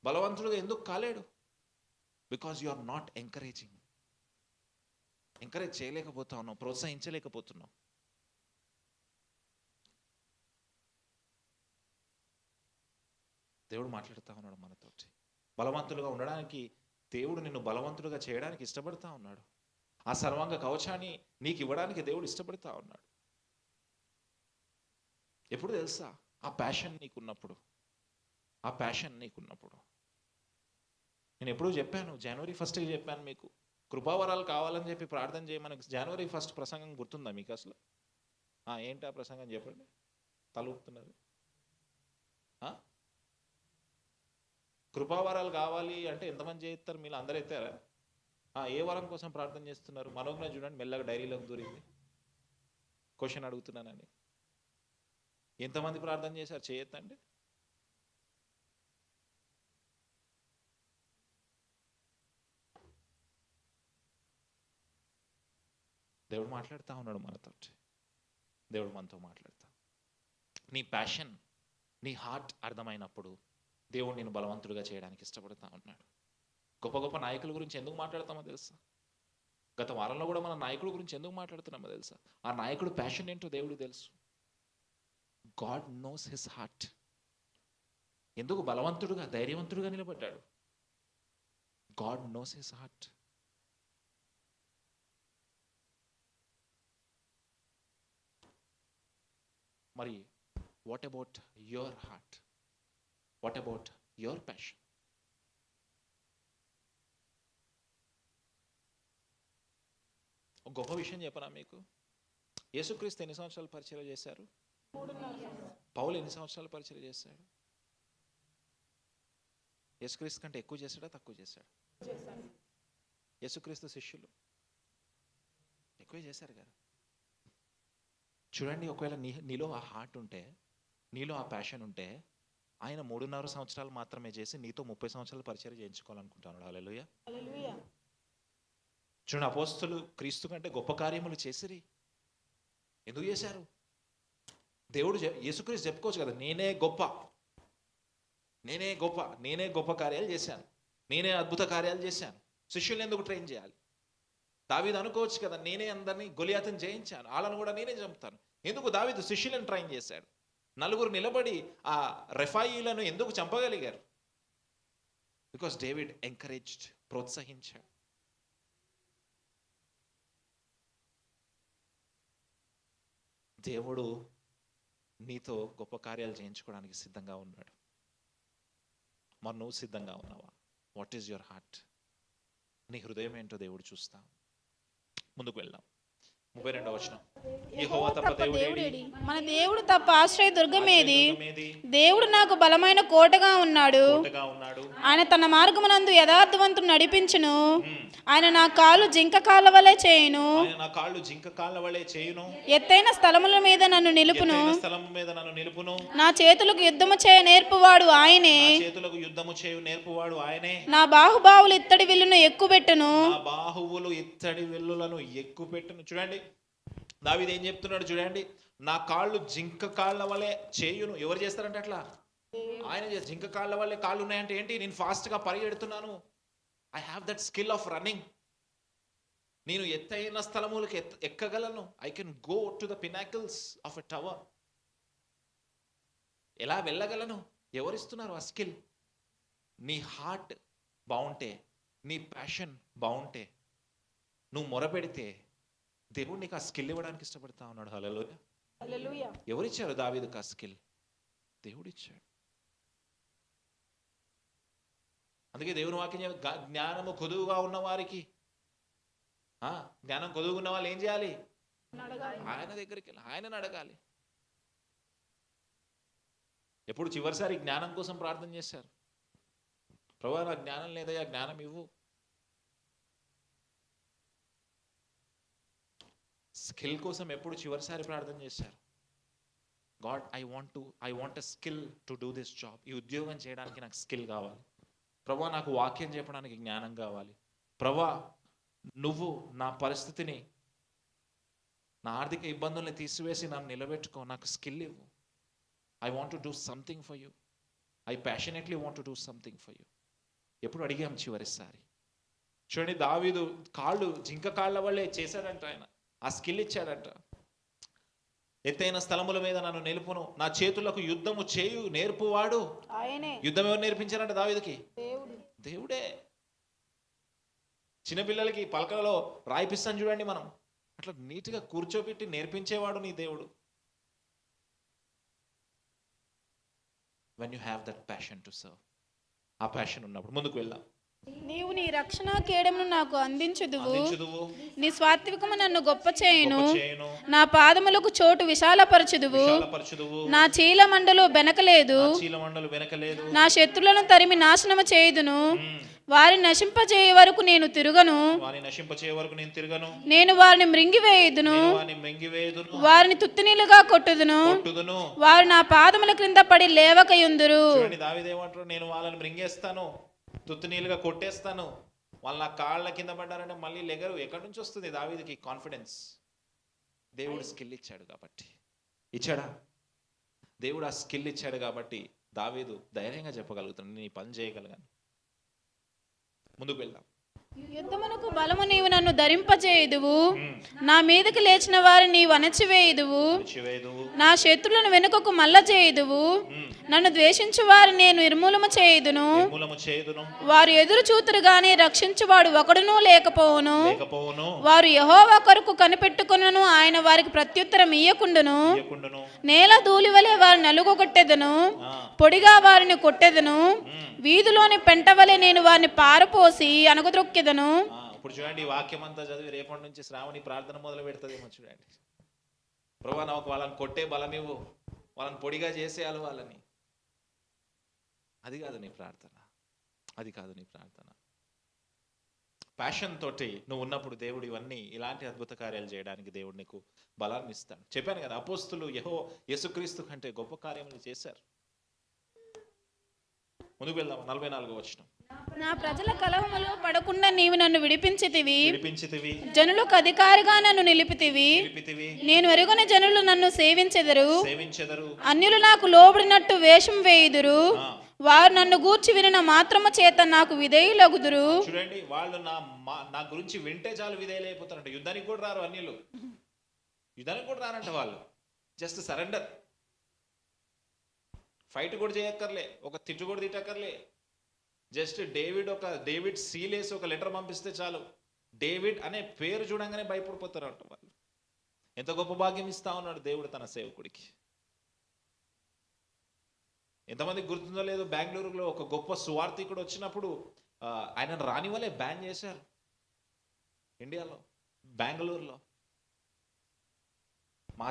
బలవంతుడుగా ఎందుకు కాలేడు? Because you are not encouraging. Encourage చేయలేకపోతా ఉన్నావు, ప్రోత్సహించలేకపోతున్నావు. దేవుడు మాట్లాడుతూ ఉన్నాడు మనతోటి. బలవంతులుగా ఉండడానికి దేవుడు నిన్ను బలవంతులుగా చేయడానికి ఇష్టపడతా ఉన్నాడు. ఆ సర్వాంగ కవచాన్ని నీకు ఇవ్వడానికి దేవుడు ఇష్టపడతా ఉన్నాడు. ఎప్పుడు తెలుసా? ఆ ప్యాషన్ నీకున్నప్పుడు. ఆ ప్యాషన్ నీకున్నప్పుడు. నేను ఎప్పుడూ చెప్పాను, జనవరి 1కి చెప్పాను మీకు, కృపావరాలు కావాలని చెప్పి ప్రార్థన చేయమని. జనవరి 1 ప్రసంగం గుర్తుందా మీకు అసలు? ఏంటి ఆ ప్రసంగం చెప్పండి. తలూపుతున్నారు. కృపావరాలు కావాలి అంటే ఎంతమంది చేస్తారు? మీరు అందరూ ఎత్తారా? ఏ వరం కోసం ప్రార్థన చేస్తున్నారు? మనోజ్ఞ చూడండి, మెల్లగా డైరీలోకి దూరింది. క్వశ్చన్ అడుగుతున్నానని. ఎంతమంది ప్రార్థన చేశారు? చేయొద్దండి. దేవుడు మాట్లాడుతూ ఉన్నాడు మనతో. దేవుడు మనతో మాట్లాడుతా. నీ ప్యాషన్, నీ హార్ట్ అర్థమైనప్పుడు దేవుడు నేను బలవంతుడిగా చేయడానికి ఇష్టపడతా ఉన్నాడు. గొప్ప గొప్ప నాయకుల గురించి ఎందుకు మాట్లాడతామో తెలుసా? గత వారంలో కూడా మన నాయకుడి గురించి ఎందుకు మాట్లాడుతున్నామో తెలుసా? ఆ నాయకుడు ప్యాషన్ ఏంటో దేవుడికి తెలుసు. God knows his heart. ఎందుకు బలవంతుడుగా ధైర్యవంతుడుగా నిలబడ్డాడు? God knows his heart. మరి what about your heart? What about your passion? ఒక గొప్ప విషయం చెప్పనా మీకు? యేసుక్రీస్తు ఎన్ని సంవత్సరాలు పరిచయం చేశారు? పౌలు ఎన్ని సంవత్సరాలు పరిచయం చేశాడు? యేసుక్రీస్తు కంటే ఎక్కువ చేశాడా తక్కువ చేశాడు? యేసుక్రీస్తు శిష్యులు ఎక్కువ చేశారు కదా. చూడండి, ఒకవేళ నీలో ఆ హార్ట్ ఉంటే, నీలో ఆ ప్యాషన్ ఉంటే, ఆయన 3.5 సంవత్సరాలు మాత్రమే చేసి నీతో 30 సంవత్సరాలు పరిచయం చేయించుకోవాలనుకుంటున్నాడు. హల్లెలూయా. చూడండి, అపోస్తలులు క్రీస్తు కంటే గొప్ప కార్యములు చేసిరి. ఎందుకు చేశారు? దేవుడు యేసుక్రీస్తు చెప్పుకోవచ్చు కదా, నేనే గొప్ప, నేనే గొప్ప, నేనే గొప్ప కార్యాలు చేశాను, నేనే అద్భుత కార్యాలు చేశాను. శిష్యుల్ని ఎందుకు ట్రైన్ చేయాలి? దావీదు అనుకోవచ్చు కదా, నేనే అందరినీ గొలియాతుని జయించాను, వాళ్ళను కూడా నేనే చంపుతాను. ఎందుకు దావీదు శిష్యులను ట్రైన్ చేశాడు? నలుగురు నిలబడి ఆ రెఫాయిలను ఎందుకు చంపగలిగారు? బికాస్ డేవిడ్ ఎంకరేజ్డ్, ప్రోత్సహించాడు. దేవుడు నీతో గొప్ప కార్యాలు చేయించుకోవడానికి సిద్ధంగా ఉన్నాడు. మరి నువ్వు సిద్ధంగా ఉన్నావా? What is your heart? నీ హృదయం ఏంటో దేవుడు చూస్తా. ముందుకు వెళ్దాం. 32వ వచనం. యెహోవా తప్ప దేవుడేడి? మన దేవుడు తప్ప ఆశ్రయ దుర్గమేది. దుర్గమేది? దేవుడు నాకు బలమైన కోటగా ఉన్నాడు. కోటగా ఉన్నాడు. ఆయన తన మార్గమునందు యథార్థవంతుడు నడిపించును. ఆయన నా కాలు జింక కాళ్ళ వలె చేయును. ఆయన నా కాళ్ళు జింక కాళ్ళ వలె చేయును. ఎత్తైన స్థలముల మీద నన్ను నిలుపును. ఎత్తైన స్థలం మీద నన్ను నిలుపును. నా చేతులకు యుద్ధము చేయ నేర్పువాడు ఆయనే. నా చేతులకు యుద్ధము చేయు నేర్పువాడు ఆయనే. నా బాహుబావులు ఇత్తడి విల్లును ఎక్కుబెట్టును. నా బాహువులు ఇత్తడి విల్లులను ఎక్కుపెట్టును. చూడండి దావీదు ఏం చెప్తున్నాడు చూడండి, నా కాళ్ళు జింక కాళ్ళ వలె చేయును. ఎవరు చేస్తారంటే అట్లా? ఆయన జింక కాళ్ళ వల్లే కాళ్ళు ఉన్నాయంటే ఏంటి? నేను ఫాస్ట్గా పరిగెడుతున్నాను. I have that skill of running. నేను ఎత్తైన స్థలములకు ఎక్కగలను. I can go to the pinnacles of a tower. ఎలా వెళ్ళగలను? ఎవరిస్తున్నారు ఆ స్కిల్? నీ హార్ట్ బాగుంటే, నీ ప్యాషన్ బాగుంటే, నువ్వు మొరపెడితే దేవుడు నీకు ఆ స్కిల్ ఇవ్వడానికి ఇష్టపడతా ఉన్నాడు. హల్లెలూయా. ఎవరిచ్చారు దావీదుకు ఆ స్కిల్? దేవుడు ఇచ్చాడు. అందుకే దేవుని వాక్యం జ్ఞానము కొదువుగా ఉన్న వారికి, జ్ఞానం కొదువుగా ఉన్న వాళ్ళు ఏం చేయాలి? ఆయన దగ్గరికి వెళ్ళి ఆయనను అడగాలి. ఎప్పుడు చివరిసారి జ్ఞానం కోసం ప్రార్థన చేశారు? ప్రభువా నాకు జ్ఞానం లేదయ్యా, జ్ఞానం ఇవ్వు. స్కిల్ కోసం ఎప్పుడు చివరిసారి ప్రార్థన చేశారు? God I want a skill to do this job. ఈ ఉద్యోగం చేయడానికి నాకు స్కిల్ కావాలి. ప్రభువా నాకు వాక్యం చెప్పడానికి జ్ఞానం కావాలి. ప్రభువా నువ్వు నా పరిస్థితిని, నా ఆర్థిక ఇబ్బందుల్ని తీసివేసి నన్ను నిలబెట్టుకో, నాకు స్కిల్ ఇవ్వు. I want to do something for you. I passionately want to do something for you. ఎప్పుడు అడిగాం చివరిసారి? చూడండి దావీదు కాళ్ళు జింక కాళ్ళ వల్లే చేశాడంట. ఆయన ఆ స్కిల్ ఇచ్చాడంట. ఎత్తైన స్థలముల మీద నన్ను నిలుపును, నా చేతులకు యుద్ధము చేయు నేర్పువాడు ఆయనే. యుద్ధం ఎవరు నేర్పించారంట దావీదుకి? దేవుడే. చిన్నపిల్లలకి పలకలలో రాయిపిస్తాను చూడండి మనం, అట్లా నీట్గా కూర్చోబెట్టి నేర్పించేవాడు నీ దేవుడు. when you have that passion to serve, ఆ ప్యాషన్ ఉన్నప్పుడు ముందుకు వెళ్దాం. నీవు నీ రక్షణ కేడమును నాకు అందించుదువు. నీ స్వాత్వికము నన్ను గొప్ప చేయును. నా పాదములకు చోటు విశాలపరచుదువు. నా చీల మండలు బెనకలేదు. నా శత్రులను తరిమి నాశనము చేయుదును. వారిని నశింపజేయ వరకు నేను తిరుగను. నేను వారిని మృంగివేయుదును. వారిని తుత్తినీలుగా కొట్టుదును. వారు నా పాదముల క్రింద పడి లేవకయుందురు. నేను వాళ్ళని మృంగేస్తాను, తుత్తినీలుగా కొట్టేస్తాను. వాళ్ళ నా కాళ్ళ కింద పడ్డారంటే మళ్ళీ లెగరు. ఎక్కడి నుంచి వస్తుంది దావీదుకి కాన్ఫిడెన్స్? దేవుడు స్కిల్ ఇచ్చాడు కాబట్టి. ఇచ్చాడా? దేవుడు ఆ స్కిల్ ఇచ్చాడు కాబట్టి దావీదు ధైర్యంగా చెప్పగలుగుతాడు, నేను ఈ పని చేయగలిగాను. ముందుకు వెళ్దాం. యుద్ధమునకు బలము నీవు నన్ను ధరింపజేయుదువు. నా మీదకి లేచిన వారిని నీవు అణచివేయుదువు. నా శత్రులను వెనుకకు మల్ల చేయుదువు. నన్ను ద్వేషించు వారిని నేను నిర్మూలము చేయుదును. వారు ఎదురు చూతురు గాని రక్షించువాడు ఒకడునూ లేకపోవును. వారు యెహోవా కొరకు కనిపెట్టుకొనును, ఆయన వారికి ప్రత్యుత్తరం ఇయ్యకుండును. నేల ధూళి వలె వారిని నలుగొట్టెదను, పొడిగా వారిని కొట్టెదను. వీధిలోని పెంట వలె నేను వారిని పారపోసి అనగద్రొక్కెదను. ఇప్పుడు చూడండి, వాక్యం అంతా చదివి రేపటి నుంచి శ్రావణి ప్రార్థన మొదలు పెడుతుందేమో. చూడండి, ప్రభువా నాకు వాళ్ళని కొట్టే బలం ఇవ్వు, వాళ్ళని పొడిగా చేసేయాలి వాళ్ళని. అది కాదు నీ ప్రార్థన, అది కాదు నీ ప్రార్థన. ప్యాషన్ తోటి నువ్వు ఉన్నప్పుడు దేవుడు ఇవన్నీ ఇలాంటి అద్భుత కార్యాలు చేయడానికి దేవుడు నీకు బలాన్ని ఇస్తాడు. చెప్పాను కదా, అపోస్తులు యేసుక్రీస్తు కంటే గొప్ప కార్యములు చేశారు. ముందుకు వెళ్దాం. 44వ వచనం. నా ప్రజల కలహములో పడకుండా నీవు నన్ను విడిపించితివి. జనులకు అధికారిగా నన్ను నిలిపితివి. నేను ఎరుగని జనులు నన్ను సేవించెదరు. అన్యులు నాకు లోబడినట్టు వేషం వేయుదురు. వారు నన్ను గూర్చి వినిన మాత్రము చేత నాకు విధేయులగుదురు. చూడండి, వాళ్ళు నా గురించి వింటే చాలు విధేయులైపోతారంట. యుద్ధానికి కూడా రారు అన్యులు, యుద్ధానికి కూడా రారంట. వాళ్ళు జస్ట్ సరెండర్. ఫైట్ కూడా చేయక్కర్లే, ఒక తిట్టు కూడా తిట్టక్కర్లే. జస్ట్ డేవిడ్ సీల్ వేసి ఒక లెటర్ పంపిస్తే చాలు. డేవిడ్ అనే పేరు చూడంగానే భయపడిపోతారంట వాళ్ళు. ఎంత గొప్ప భాగ్యం ఇస్తా ఉన్నాడు దేవుడు తన సేవకుడికి. ఎంతమందికి గుర్తుందో లేదో, బెంగళూరులో ఒక గొప్ప సువార్థికుడు వచ్చినప్పుడు ఆయనను రాని వల్లే బ్యాన్ చేశారు ఇండియాలో, బెంగళూరులో. నా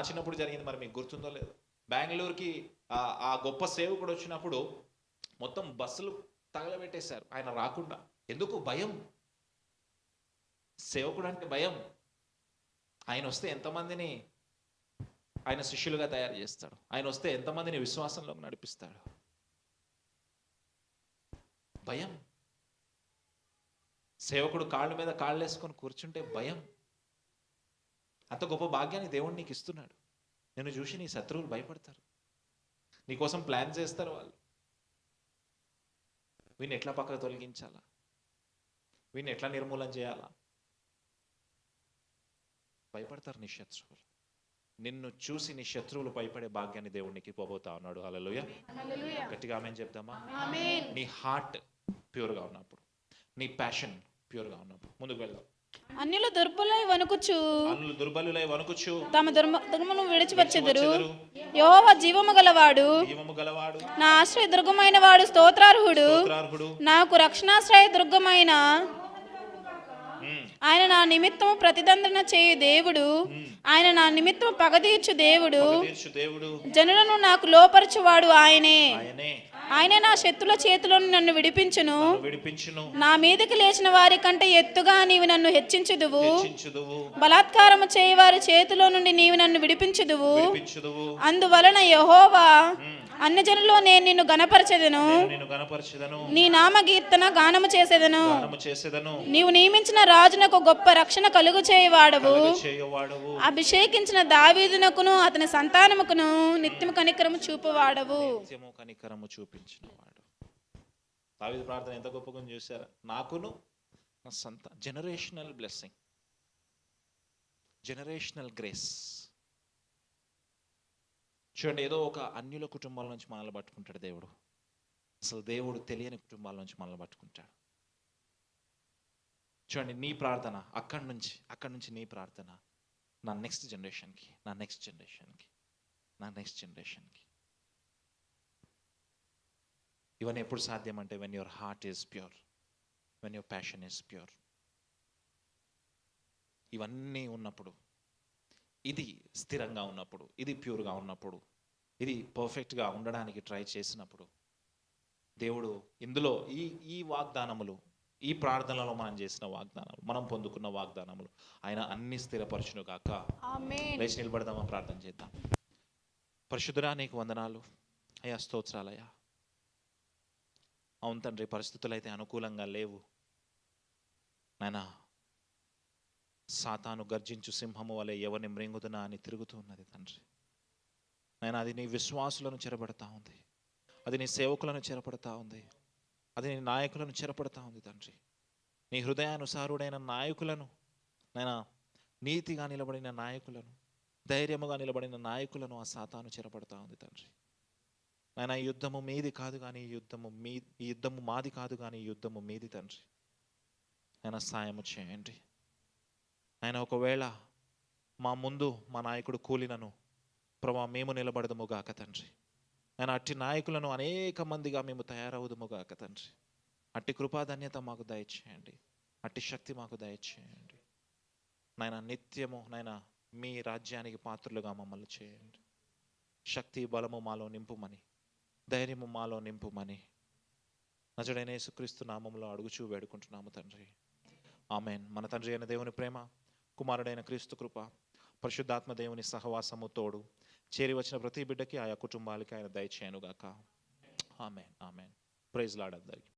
చిన్నప్పుడు జరిగింది, మరి మీకు గుర్తుందో లేదో. బెంగళూరుకి ఆ గొప్ప సేవకుడు వచ్చినప్పుడు మొత్తం బస్సులు తగలబెట్టేశారు ఆయన రాకుండా. ఎందుకు? భయం. సేవకుడు అంటే భయం. ఆయన వస్తే ఎంతమందిని ఆయన శిష్యులుగా తయారు చేస్తాడు, ఆయన వస్తే ఎంతమందిని విశ్వాసంలోకి నడిపిస్తాడు. భయం. సేవకుడు కాళ్ళ మీద కాళ్ళు వేసుకొని కూర్చుంటే భయం. అంత గొప్ప భాగ్యాన్ని దేవుడు నీకు ఇస్తున్నాడు. నిన్ను చూసి నీ శత్రువులు భయపడతారు, నీకోసం ప్లాన్ చేస్తారు. వాళ్ళు వీడిని ఎట్లా పక్కకు తొలగించాలా, వీడిని ఎట్లా నిర్మూలన చేయాలా, భయపడతారు నీ శత్రువులు. నిన్ను చూసి నీ శత్రువులు భయపడే భాగ్యాన్ని దేవుడు నీకు ఇవ్వబోతా ఉన్నాడు. హల్లెలూయా. గట్టిగా ఆమేన్ చెప్దామా? నీ హార్ట్ ప్యూర్గా ఉన్నప్పుడు, నీ ప్యాషన్ ప్యూర్గా ఉన్నప్పుడు ముందుకు వెళ్దాం. అన్యులు దుర్బలులై వణుకుచు తమ దుర్గమును విడిచివచ్చెదరు. యెహోవా జీవము గలవాడు, నా ఆశ్రయ దుర్గమైన వాడు స్తోత్రార్హుడు. నాకు రక్షణాశ్రయ దుర్గమైన ఆయన నా నిమిత్తము ప్రతిదండన చేయు దేవుడు. ఆయన నా నిమిత్తము పగదీర్చు దేవుడు. జనులను నాకు లోపరచువాడు ఆయనే. ఆయన నా శత్రుల చేతిలో నన్ను విడిపించును. నా మీదకి లేచిన వారి కంటే ఎత్తుగా నీవు నన్ను హెచ్చించుదువు. బలాత్కారము చేయవారి చేతిలో నుండి నీవు నన్ను విడిపించుదువు. అందువలన యెహోవా అన్ని జనుల్లో నేను నిన్ను గణపరచెదను. నీ నామ కీర్తన గానము చేసేదను. నీవు నియమించిన రాజునకు గొప్ప రక్షణ కలుగు చేయవాడవు. అభిషేకించిన దావీదునకును అతని సంతానముకును నిత్యము కనికరము చూపువాడవు. కనికరము చూపించినవాడు. దావీదు ప్రార్థన ఎంత గొప్పగా చూసారా? నాకును నా జనరేషనల్ బ్లెస్సింగ్, జనరేషనల్ గ్రేస్. చూడండి, ఏదో ఒక అన్యుల కుటుంబాల నుంచి మనల్ని పట్టుకుంటాడు దేవుడు. అసలు దేవుడు తెలియని కుటుంబాల నుంచి మనల్ని పట్టుకుంటాడు. చూడండి, నీ ప్రార్థన అక్కడి నుంచి నీ ప్రార్థన నా నెక్స్ట్ జనరేషన్కి. ఇవన్నీ ఎప్పుడు సాధ్యం అంటే when your heart is pure, when your passion is pure. ఇవన్నీ ఉన్నప్పుడు, ఇది స్థిరంగా ఉన్నప్పుడు, ఇది ప్యూర్గా ఉన్నప్పుడు, ఇది పర్ఫెక్ట్గా ఉండడానికి ట్రై చేసినప్పుడు దేవుడు ఇందులో ఈ వాగ్దానములు, ఈ ప్రార్థనలో మనం చేసిన వాగ్దానములు, మనం పొందుకున్న వాగ్దానములు ఆయన అన్ని స్థిరపరచును గాక. ఆమేన్. లేచి నిలబడదామా, ప్రార్థన చేద్దాం. పరిశుద్ధుడా, నీకు వందనాలు అయ్యా, స్తోత్రాలయ్యా. అవును తండ్రి, పరిస్థితులు అయితే అనుకూలంగా లేవు నాయనా. సాతాను గర్జించు సింహము వలె ఎవరిని మృంగుదునా అని తిరుగుతూ ఉన్నది తండ్రి. నాయనా, అది నీ విశ్వాసులను చెరపడతా ఉంది, అది నీ సేవకులను చెరపడతా ఉంది, అది నీ నాయకులను చెరపడతా ఉంది తండ్రి. నీ హృదయానుసారుడైన నాయకులను నాయనా, నీతిగా నిలబడిన నాయకులను, ధైర్యముగా నిలబడిన నాయకులను ఆ సాతాను చెరపడతా ఉంది తండ్రి. నాయనా, ఈ యుద్ధము మీది కాదు కానీ ఈ యుద్ధము మాది కాదు కానీ ఈ యుద్ధము మీది తండ్రి. నాయనా, సాయము చేయండి. ఆయన ఒకవేళ మా ముందు మా నాయకుడు కూలినను ప్రభా మేము నిలబడదుముగాక తండ్రి. ఆయన అట్టి నాయకులను అనేక మందిగా మేము తయారవుదుముగాక తండ్రి. అట్టి కృపాధన్యత మాకు దయచేయండి, అట్టి శక్తి మాకు దయచేయండి నాయన. నిత్యము నాయన మీ రాజ్యానికి పాత్రులుగా మమ్మల్ని చేయండి. శక్తి బలము మాలో నింపుమని, ధైర్యము మాలో నింపుమని నజరుడైన యేసుక్రీస్తు నామములో అడుగుచూ వేడుకుంటున్నాము తండ్రి. ఆమేన్. మన తండ్రి అయిన దేవుని ప్రేమ, కుమారుడైన క్రీస్తు కృప, పరిశుద్ధాత్మ దేవుని సహవాసము తోడు చేరి వచ్చిన ప్రతి బిడ్డకి ఆయా కుటుంబాలకి ఆయన దయచేయనుగాక. ఆమేన్. ప్రైజ్ లార్డ్ అందరికీ.